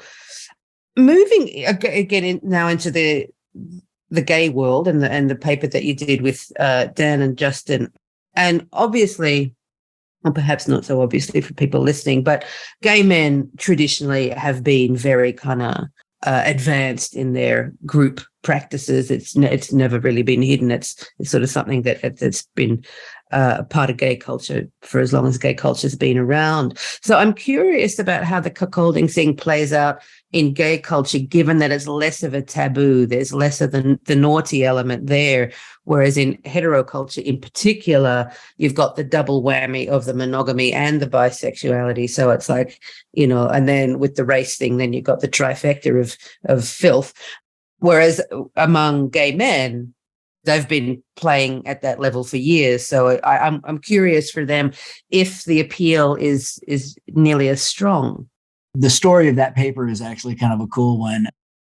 moving again now into the gay world and the paper that you did with Dan and Justin, and obviously, or perhaps not so obviously for people listening, but gay men traditionally have been very kind of advanced in their group practices. It's never really been hidden. It's sort of something that's been a part of gay culture for as long as gay culture has been around. So I'm curious about how the cuckolding thing plays out in gay culture, given that it's less of a taboo. There's less of the naughty element there. Whereas in heteroculture in particular, you've got the double whammy of the monogamy and the bisexuality. So it's like, and then with the race thing, then you've got the trifecta of filth. Whereas among gay men, they've been playing at that level for years. So I'm curious for them if the appeal is nearly as strong. The story of that paper is actually kind of a cool one.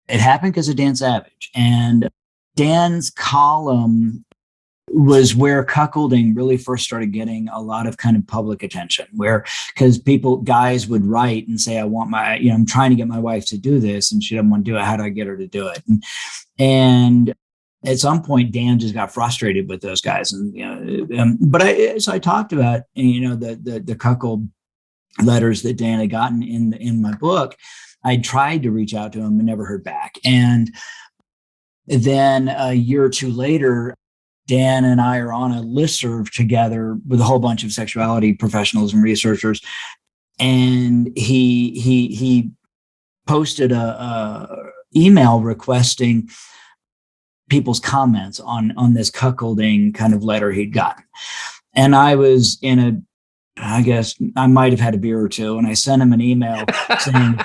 It happened because of Dan Savage. And Dan's column was where cuckolding really first started getting a lot of kind of public attention, because guys would write and say, I'm trying to get my wife to do this and she doesn't want to do it. How do I get her to do it? And at some point, Dan just got frustrated with those guys. So I talked about, the cuckold letters that Dan had gotten in my book. I tried to reach out to him and never heard back. And then a year or two later, Dan and I are on a listserv together with a whole bunch of sexuality professionals and researchers. And he posted a email requesting people's comments on this cuckolding kind of letter he'd gotten. And I was I guess I might have had a beer or two, and I sent him an email saying,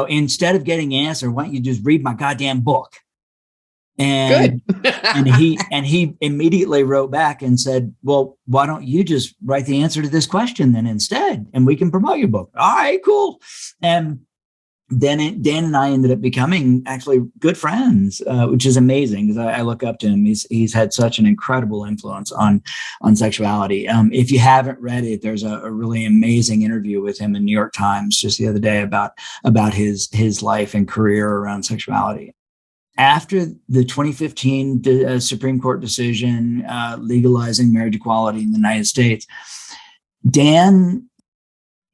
instead of getting an answer, why don't you just read my goddamn book? And and he immediately wrote back and said, well, why don't you just write the answer to this question then instead, and we can promote your book. All right, cool. And then Dan and I ended up becoming actually good friends, which is amazing because I look up to him. He's had such an incredible influence on sexuality. If you haven't read it, there's a really amazing interview with him in New York Times just the other day about his life and career around sexuality. After the 2015 Supreme Court decision legalizing marriage equality in the United States, Dan,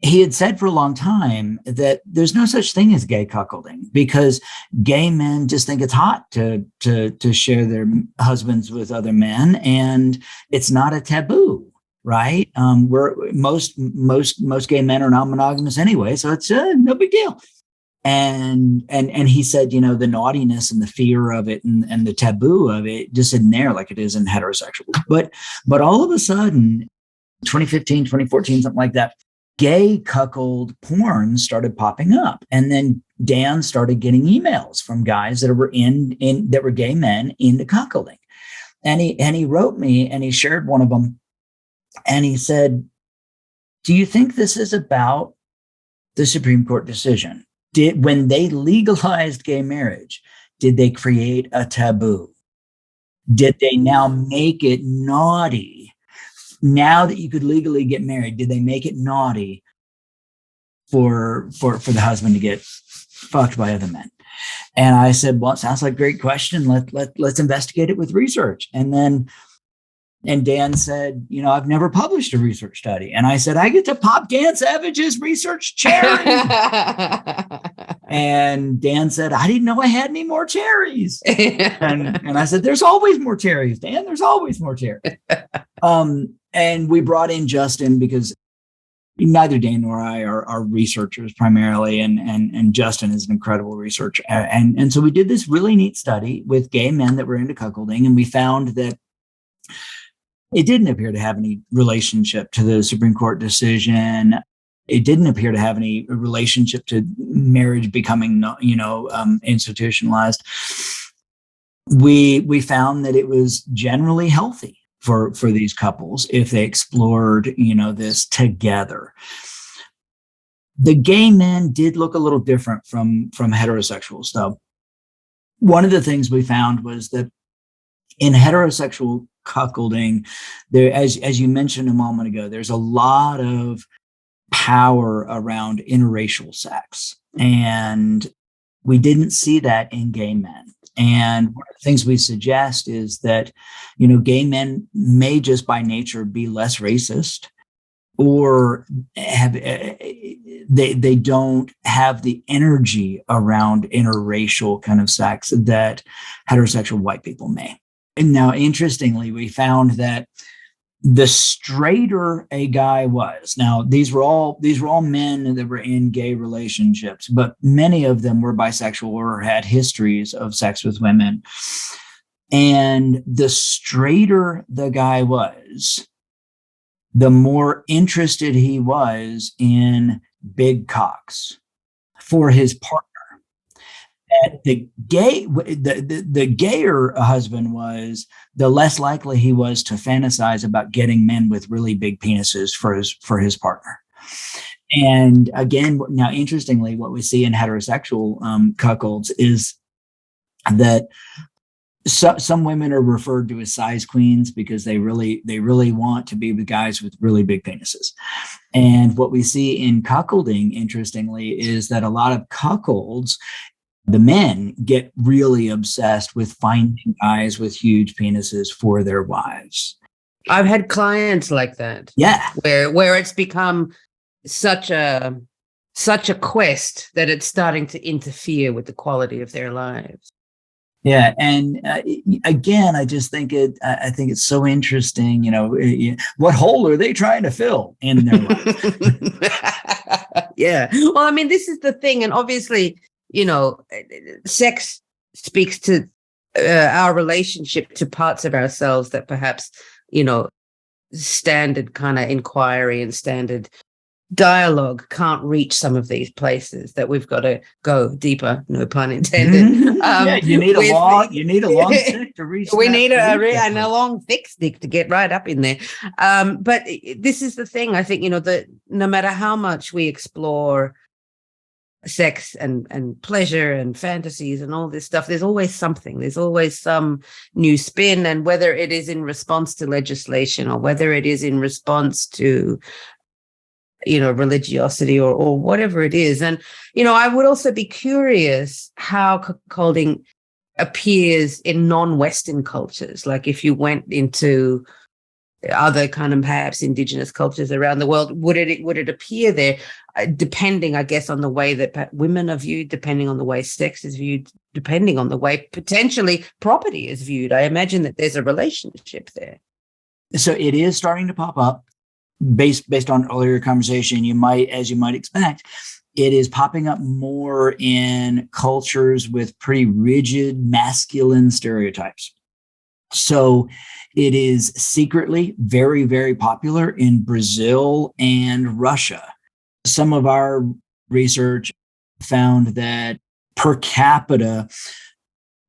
he had said for a long time that there's no such thing as gay cuckolding because gay men just think it's hot to share their husbands with other men, and it's not a taboo, right? Most gay men are non-monogamous anyway, so it's no big deal. And he said, the naughtiness and the fear of it and the taboo of it just isn't there like it is in heterosexual. But all of a sudden, 2015, 2014, something like that, gay cuckold porn started popping up. And then Dan started getting emails from guys that were that were gay men into cuckolding. he wrote me and he shared one of them. And he said, do you think this is about the Supreme Court decision? When they legalized gay marriage, did they create a taboo? Did they now make it naughty? Now that you could legally get married, did they make it naughty for the husband to get fucked by other men? And I said, well, it sounds like a great question. Let's investigate it with research. And Dan said, I've never published a research study. And I said, I get to pop Dan Savage's research cherry. And Dan said, I didn't know I had any more cherries. and I said, there's always more cherries, Dan. There's always more cherries. And we brought in Justin because neither Dan nor I are researchers primarily. And Justin is an incredible researcher. And so we did this really neat study with gay men that were into cuckolding. And we found that it didn't appear to have any relationship to the Supreme Court decision. It didn't appear to have any relationship to marriage becoming, institutionalized. We found that it was generally healthy for these couples if they explored, this together. The gay men did look a little different from heterosexuals, though. One of the things we found was that in heterosexual cuckolding, there, as you mentioned a moment ago, there's a lot of power around interracial sex, and we didn't see that in gay men. And one of the things we suggest is that, gay men may just by nature be less racist, or have they don't have the energy around interracial kind of sex that heterosexual white people may. And now, interestingly, we found that the straighter a guy was, now these were all men that were in gay relationships, but many of them were bisexual or had histories of sex with women. And the straighter the guy was, the more interested he was in big cocks for his partner. And the gayer a husband was, the less likely he was to fantasize about getting men with really big penises for his partner. And again, now interestingly, what we see in heterosexual cuckolds is that some women are referred to as size queens because they really want to be with guys with really big penises. And what we see in cuckolding, interestingly, is that a lot of cuckolds, the men get really obsessed with finding guys with huge penises for their wives. I've had clients like that. Yeah. Where it's become such a quest that it's starting to interfere with the quality of their lives. Yeah. And again, I just think I think it's so interesting, what hole are they trying to fill in their life? Yeah. Well, I mean, this is the thing. And obviously, sex speaks to our relationship to parts of ourselves that perhaps, standard kind of inquiry and standard dialogue can't reach some of these places, that we've got to go deeper, no pun intended. Mm-hmm. You need a long stick to reach. We need a long thick stick to get right up in there. But this is the thing, I think, that no matter how much we explore sex and pleasure and fantasies and all this stuff, there's always something, there's always some new spin, and whether it is in response to legislation or whether it is in response to religiosity or whatever it is. And I would also be curious how cuckolding appears in non-Western cultures. Like if you went into other kind of perhaps indigenous cultures around the world, would it appear there, depending, I guess, on the way that women are viewed, depending on the way sex is viewed, depending on the way potentially property is viewed? I imagine that there's a relationship there. So it is starting to pop up based on earlier conversation. As you might expect, it is popping up more in cultures with pretty rigid masculine stereotypes. So it is secretly very, very popular in Brazil and Russia. Some of our research found that per capita,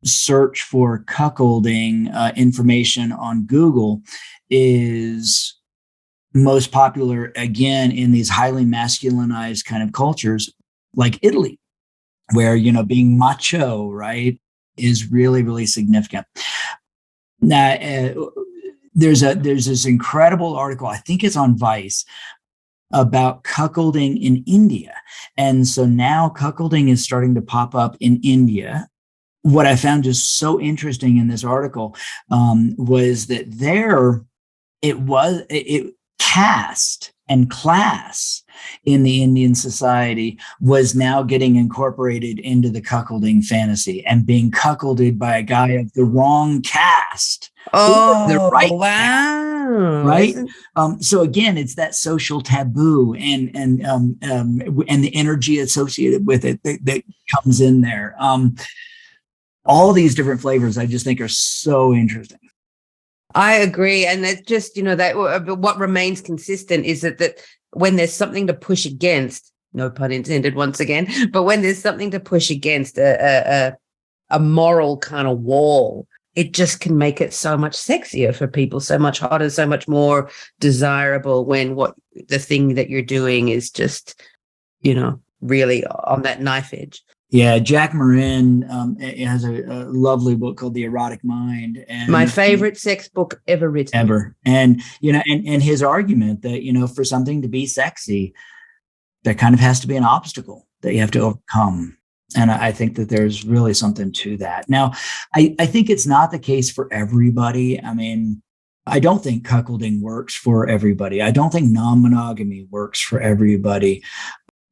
search for cuckolding information on Google is most popular, again, in these highly masculinized kind of cultures like Italy, where, being macho, right, is really, really significant. Now, there's this incredible article, I think it's on Vice, about cuckolding in India. And so now cuckolding is starting to pop up in India. What I found just so interesting in this article was that it caste and class in the Indian society was now getting incorporated into the cuckolding fantasy, and being cuckolded by a guy of the wrong caste. Oh, right wow. Right. So again, it's that social taboo and the energy associated with it that comes in there. All these different flavors, I just think, are so interesting. I agree. And it's just, that what remains consistent is that when there's something to push against, no pun intended once again, but when there's something to push against a moral kind of wall, it just can make it so much sexier for people, so much hotter, so much more desirable when the thing that you're doing is just, really on that knife edge. Yeah, Jack Morin has a lovely book called The Erotic Mind, and my favorite sex book ever written. Ever. And and his argument that for something to be sexy, there kind of has to be an obstacle that you have to overcome. And I think that there's really something to that. Now, I think it's not the case for everybody. I mean, I don't think cuckolding works for everybody. I don't think non-monogamy works for everybody.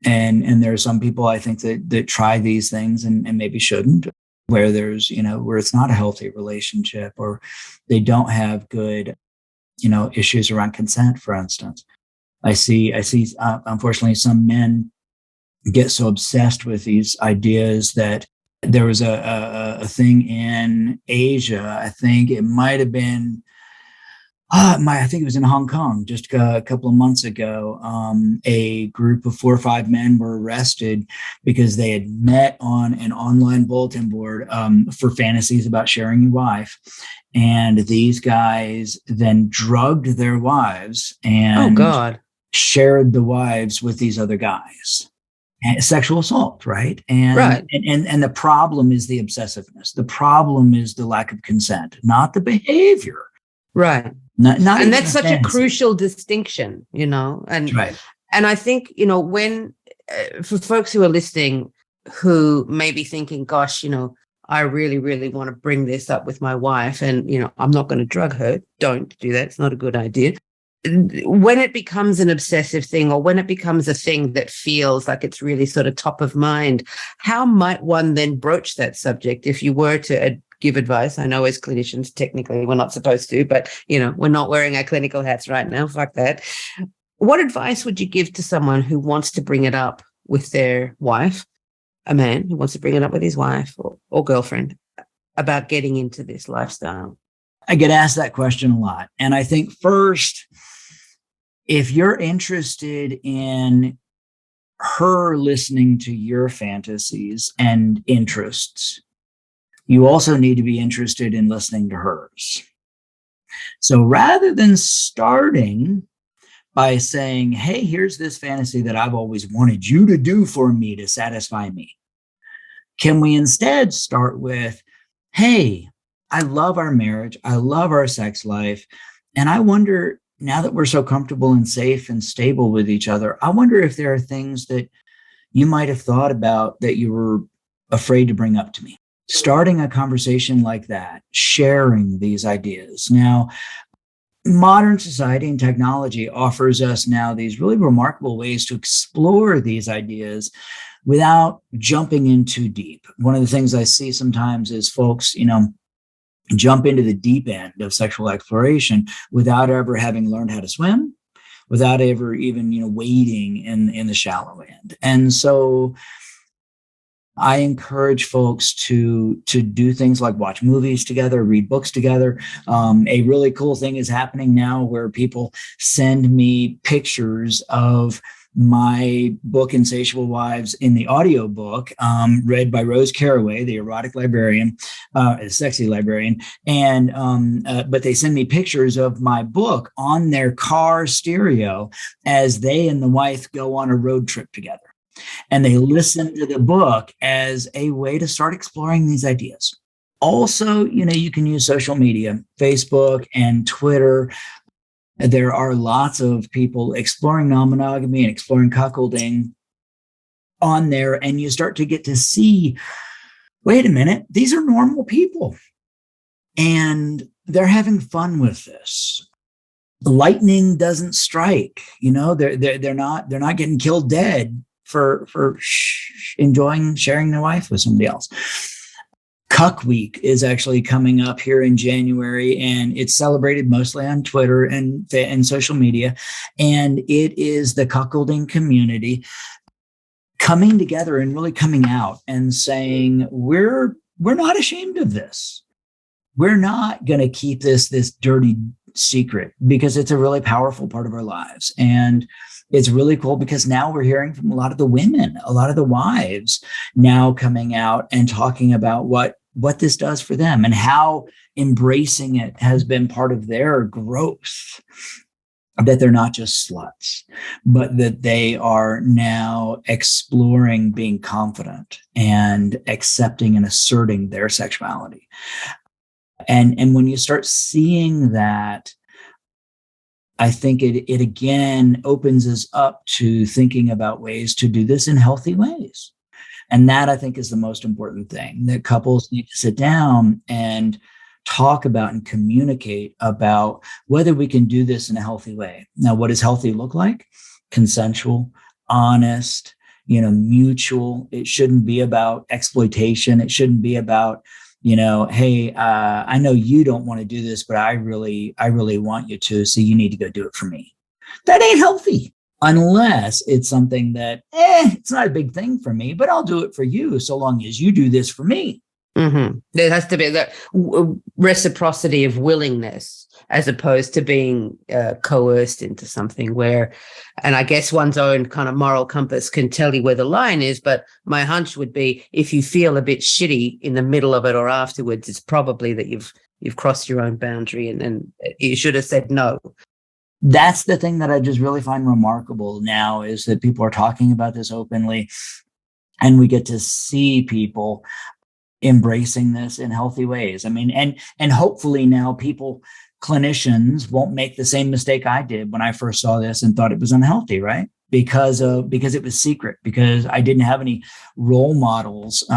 And there are some people, I think, that try these things and maybe shouldn't, where there's, where it's not a healthy relationship, or they don't have good, issues around consent, for instance. I see, unfortunately, some men get so obsessed with these ideas that there was a thing in Asia. I think it might have been, I think it was in Hong Kong just a couple of months ago. A group of 4 or 5 men were arrested because they had met on an online bulletin board for fantasies about sharing your wife. And these guys then drugged their wives and shared the wives with these other guys. And sexual assault, right? And, right. And the problem is the obsessiveness. The problem is the lack of consent, not the behavior. Right. Not and that's such a crucial distinction, and right. And I think, when for folks who are listening, who may be thinking, gosh, I really, really want to bring this up with my wife, and, I'm not going to drug her. Don't do that. It's not a good idea. When it becomes an obsessive thing, or when it becomes a thing that feels like it's really sort of top of mind, how might one then broach that subject if you were to give advice? I know as clinicians, technically we're not supposed to, but, we're not wearing our clinical hats right now. Fuck that. What advice would you give to someone who wants to bring it up with their wife, a man who wants to bring it up with his wife or girlfriend about getting into this lifestyle? I get asked that question a lot. And I think first, if you're interested in her listening to your fantasies and interests, you also need to be interested in listening to hers. So rather than starting by saying, hey, here's this fantasy that I've always wanted you to do for me to satisfy me, can we instead start with, hey, I love our marriage. I love our sex life. And I wonder, now that we're so comfortable and safe and stable with each other, I wonder if there are things that you might have thought about that you were afraid to bring up to me. Starting a conversation like that, sharing these ideas. Now, modern society and technology offers us now these really remarkable ways to explore these ideas without jumping in too deep. One of the things I see sometimes is folks, jump into the deep end of sexual exploration without ever having learned how to swim, without ever even, wading in the shallow end. And so I encourage folks to do things like watch movies together, read books together. A really cool thing is happening now where people send me pictures of my book, Insatiable Wives, in the audiobook, read by Rose Caraway, the erotic librarian, sexy librarian. And, but they send me pictures of my book on their car stereo as they and the wife go on a road trip together. And they listen to the book as a way to start exploring these ideas. Also, you can use social media, Facebook and Twitter. There are lots of people exploring non-monogamy and exploring cuckolding on there. And you start to get to see, wait a minute, these are normal people. And they're having fun with this. Lightning doesn't strike, they're not getting killed dead for enjoying sharing their life with somebody else. Cuckweek is actually coming up here in January, and it's celebrated mostly on Twitter and social media. And it is the cuckolding community coming together and really coming out and saying, we're not ashamed of this. We're not going to keep this dirty secret, because it's a really powerful part of our lives. And it's really cool because now we're hearing from a lot of the women, a lot of the wives now coming out and talking about what this does for them and how embracing it has been part of their growth, that they're not just sluts, but that they are now exploring being confident and accepting and asserting their sexuality. And when you start seeing that, I think it again opens us up to thinking about ways to do this in healthy ways. And that, I think, is the most important thing, that couples need to sit down and talk about and communicate about whether we can do this in a healthy way. Now, what does healthy look like? Consensual, honest, mutual. It shouldn't be about exploitation. It shouldn't be about, hey, I know you don't want to do this, but I really want you to, so you need to go do it for me. That ain't healthy. Unless it's something that, it's not a big thing for me, but I'll do it for you so long as you do this for me. Mm-hmm. There has to be that reciprocity of willingness, as opposed to being coerced into something where, and I guess one's own kind of moral compass can tell you where the line is, but my hunch would be, if you feel a bit shitty in the middle of it or afterwards, it's probably that you've crossed your own boundary and you should have said no. That's the thing that I just really find remarkable now, is that people are talking about this openly, and we get to see people embracing this in healthy ways. I mean, and hopefully now clinicians won't make the same mistake I did when I first saw this and thought it was unhealthy, right? Because it was secret, because I didn't have any role models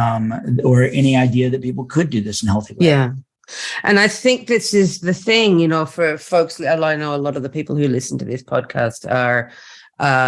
or any idea that people could do this in healthy ways. Yeah. And I think this is the thing, for folks. I know a lot of the people who listen to this podcast are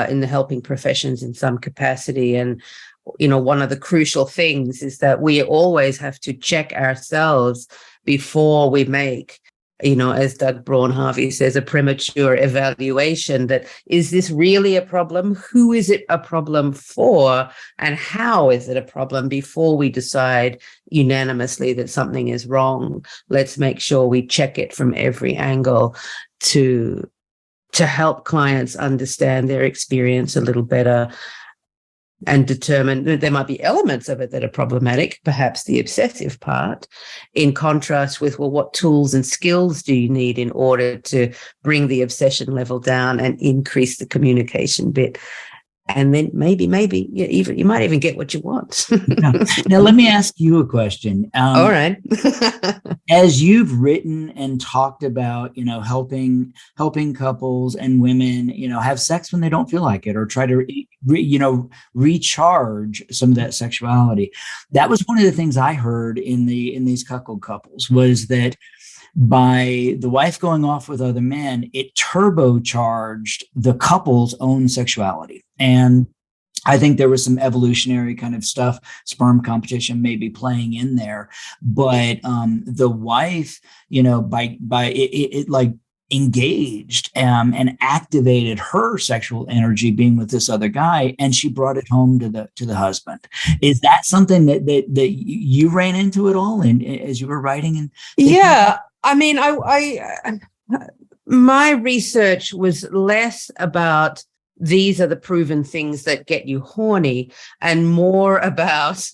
in the helping professions in some capacity. And, one of the crucial things is that we always have to check ourselves before we make, as Doug Braun Harvey says, a premature evaluation. That is this really a problem? Who is it a problem for? And how is it a problem? Before we decide unanimously that something is wrong, let's make sure we check it from every angle to help clients understand their experience a little better and determine that there might be elements of it that are problematic, perhaps the obsessive part, in contrast with, well, what tools and skills do you need in order to bring the obsession level down and increase the communication bit? And then maybe you might even get what you want. Now, let me ask you a question. All right. As you've written and talked about, helping couples and women, have sex when they don't feel like it, or try to, recharge some of that sexuality. That was one of the things I heard in these cuckold couples, was that by the wife going off with other men, it turbocharged the couple's own sexuality. And I think there was some evolutionary kind of stuff, sperm competition maybe playing in there. But the wife, by it like engaged and activated her sexual energy being with this other guy, and she brought it home to the husband. Is that something that you ran into at all as you were writing? And yeah, I mean, I my research was less about these are the proven things that get you horny, and more about,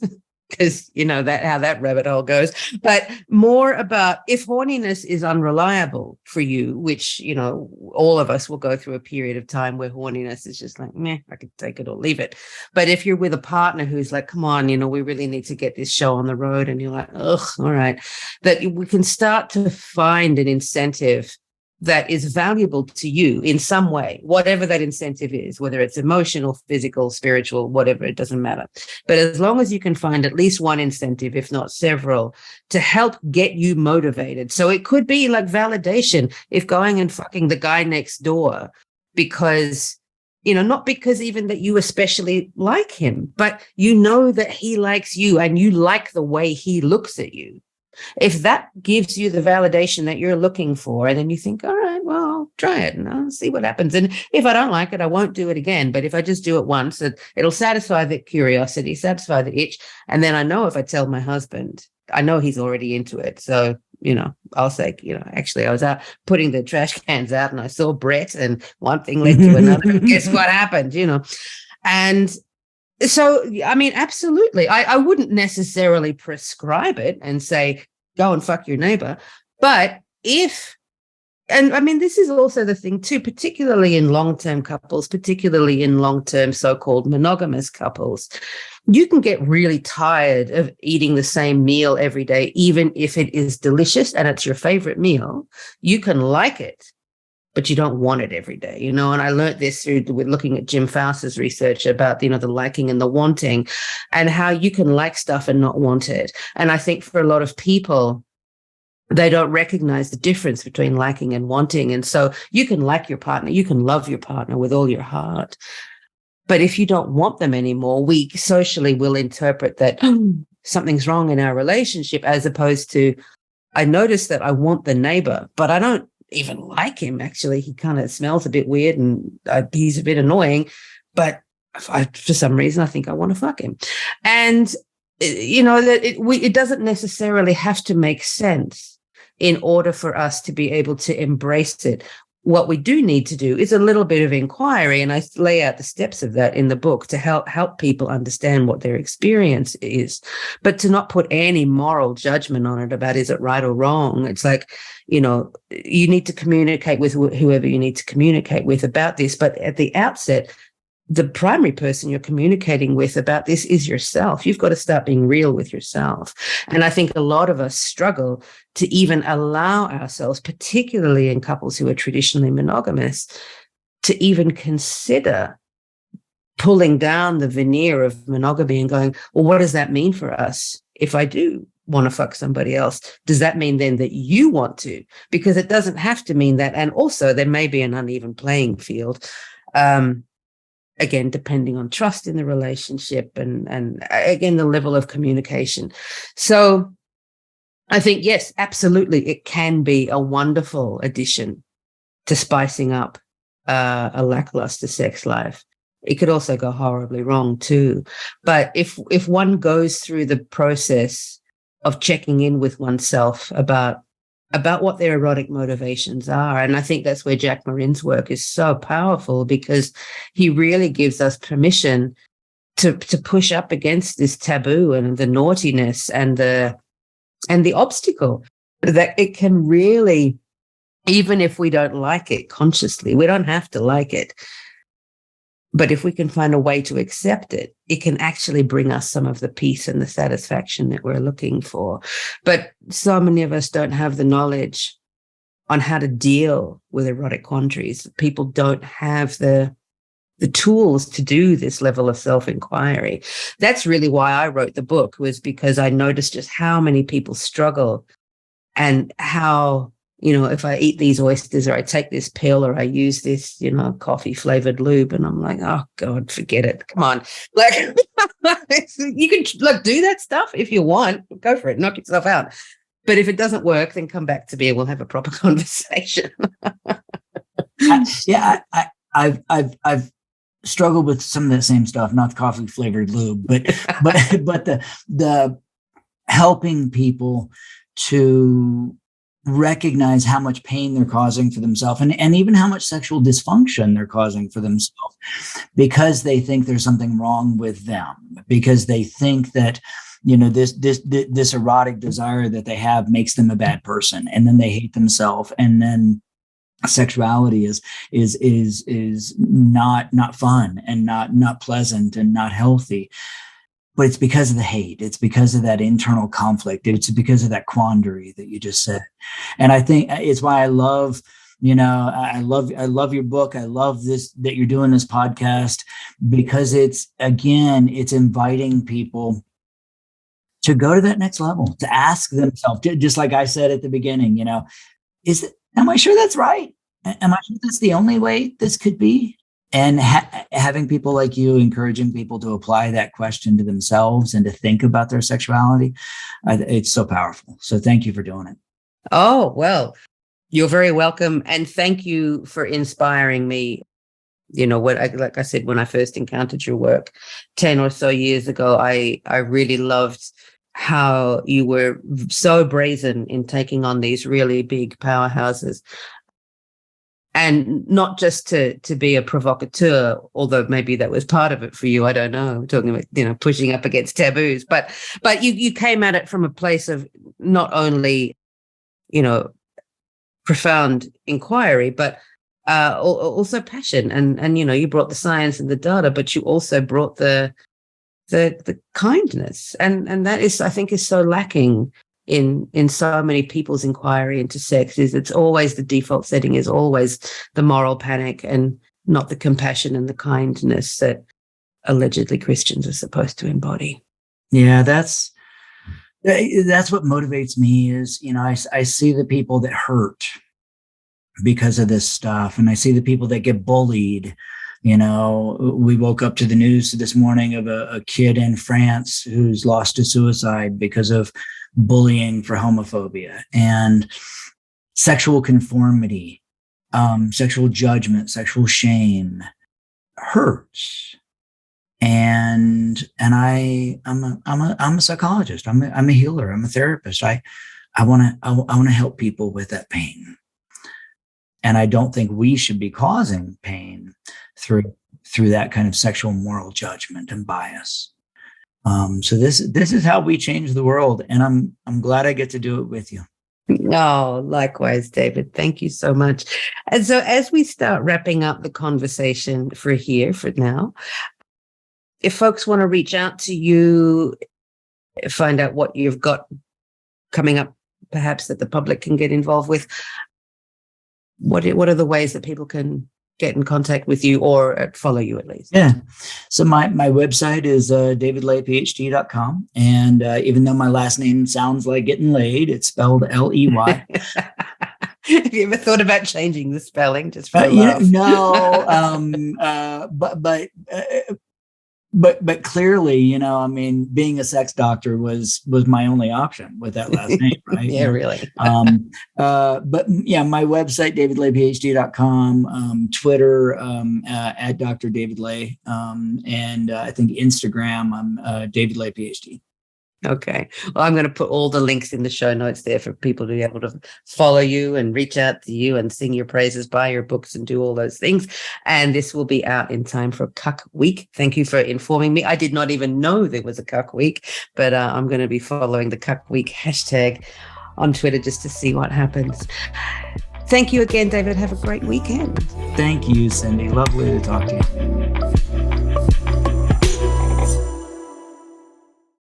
because you know that how that rabbit hole goes, but more about if horniness is unreliable for you, which, you know, all of us will go through a period of time where horniness is just like, meh, I could take it or leave it. But if you're with a partner who's like, come on, you know, we really need to get this show on the road, and you're like, ugh, all right, that we can start to find an incentive that is valuable to you in some way, whatever that incentive is, whether it's emotional, physical, spiritual, whatever, it doesn't matter. But as long as you can find at least one incentive, if not several, to help get you motivated. So it could be like validation, if going and fucking the guy next door, because, you know, not because even that you especially like him, but you know that he likes you and you like the way he looks at you. If that gives you the validation that you're looking for, and then you think, all right, well, I'll try it and I'll see what happens. And if I don't like it, I won't do it again. But if I just do it once, it'll satisfy the curiosity, satisfy the itch. And then I know if I tell my husband, I know he's already into it. So, you know, I'll say, you know, actually, I was out putting the trash cans out and I saw Brett, and one thing led to another. And guess what happened, you know? And so, I mean, absolutely. I wouldn't necessarily prescribe it and say, go and fuck your neighbor. But if, and I mean, this is also the thing too, particularly in long-term couples, particularly in long-term so-called monogamous couples, you can get really tired of eating the same meal every day, even if it is delicious and it's your favorite meal. You can like it, but you don't want it every day, you know. And I learned this with looking at Jim Faust's research about, you know, the liking and the wanting, and how you can like stuff and not want it. And I think for a lot of people, they don't recognize the difference between liking and wanting. And so you can like your partner, you can love your partner with all your heart, but if you don't want them anymore, we socially will interpret that something's wrong in our relationship, as opposed to, I noticed that I want the neighbor, but I don't even like him. Actually, he kind of smells a bit weird and he's a bit annoying, but for some reason I think I want to fuck him. And you know that it doesn't necessarily have to make sense in order for us to be able to embrace it. What we do need to do is a little bit of inquiry, and I lay out the steps of that in the book to help people understand what their experience is, but to not put any moral judgment on it about is it right or wrong. It's like, you know, you need to communicate with whoever you need to communicate with about this, but at the outset, the primary person you're communicating with about this is yourself. You've got to start being real with yourself. And I think a lot of us struggle to even allow ourselves, particularly in couples who are traditionally monogamous, to even consider pulling down the veneer of monogamy and going, well, what does that mean for us if I do want to fuck somebody else? Does that mean then that you want to? Because it doesn't have to mean that. And also there may be an uneven playing field. Again, depending on trust in the relationship and again, the level of communication. So I think, yes, absolutely, it can be a wonderful addition to spicing up a lackluster sex life. It could also go horribly wrong too. But if one goes through the process of checking in with oneself about what their erotic motivations are. And I think that's where Jack Morin's work is so powerful, because he really gives us permission to push up against this taboo and the naughtiness and the obstacle that it can really, even if we don't like it consciously, we don't have to like it. But if we can find a way to accept it, it can actually bring us some of the peace and the satisfaction that we're looking for. But so many of us don't have the knowledge on how to deal with erotic quandaries. People don't have the tools to do this level of self-inquiry. That's really why I wrote the book, was because I noticed just how many people struggle, and how, you know, if I eat these oysters or I take this pill or I use this, you know, coffee flavored lube, and I'm like, oh God, forget it. Come on. Like, you can like do that stuff if you want, go for it, knock yourself out. But if it doesn't work, then come back to me and we'll have a proper conversation. I've struggled with some of that same stuff, not the coffee flavored lube, but the helping people to recognize how much pain they're causing for themselves, and even how much sexual dysfunction they're causing for themselves, because they think there's something wrong with them, because they think that, this erotic desire that they have makes them a bad person, and then they hate themselves, and then sexuality is not fun and not pleasant and not healthy. But it's because of the hate. It's because of that internal conflict. It's because of that quandary that you just said. And I think it's why I love your book. I love this, that you're doing this podcast, because it's inviting people to go to that next level, to ask themselves, just like I said at the beginning, am I sure that's right? Am I sure that's the only way this could be? And having people like you encouraging people to apply that question to themselves and to think about their sexuality, it's so powerful. So thank you for doing it. Oh, well, you're very welcome. And thank you for inspiring me. Like I said, when I first encountered your work 10 or so years ago, I really loved how you were so brazen in taking on these really big powerhouses. And not just to be a provocateur, although maybe that was part of it for you. I don't know. Talking about, pushing up against taboos, but you came at it from a place of not only, profound inquiry, but also passion. And you brought the science and the data, but you also brought the kindness, and that is, I think, is so lacking in so many people's inquiry into sex. Is it's always the default setting is always the moral panic and not the compassion and the kindness that allegedly Christians are supposed to embody. Yeah, that's what motivates me is, I see the people that hurt because of this stuff, and I see the people that get bullied. We woke up to the news this morning of a kid in France who's lost to suicide because of bullying for homophobia and sexual conformity, sexual judgment, sexual shame hurts. And I'm a psychologist. I'm a healer. I'm a therapist. I want to help people with that pain. And I don't think we should be causing pain through that kind of sexual moral judgment and bias. So this is how we change the world, and I'm glad I get to do it with you. Oh, likewise, David. Thank you so much. And so, as we start wrapping up the conversation for now, if folks want to reach out to you, find out what you've got coming up, perhaps that the public can get involved with, what are the ways that people can get in contact with you or follow you at least? Yeah. So my website is davidleyphd.com. And even though my last name sounds like getting laid, it's spelled Ley. Have you ever thought about changing the spelling just for a laugh? No. But clearly, being a sex doctor was my only option with that last name, right? Yeah, really. But yeah, my website, davidleyphd.com, Twitter, at Dr. David Ley, and I think Instagram, I'm David Ley PhD. Okay. Well, I'm going to put all the links in the show notes there for people to be able to follow you and reach out to you and sing your praises, buy your books and do all those things. And this will be out in time for Cuckweek. Thank you for informing me. I did not even know there was a Cuckweek, but I'm going to be following the Cuckweek hashtag on Twitter just to see what happens. Thank you again, David. Have a great weekend. Thank you, Cindy. Lovely to talk to you.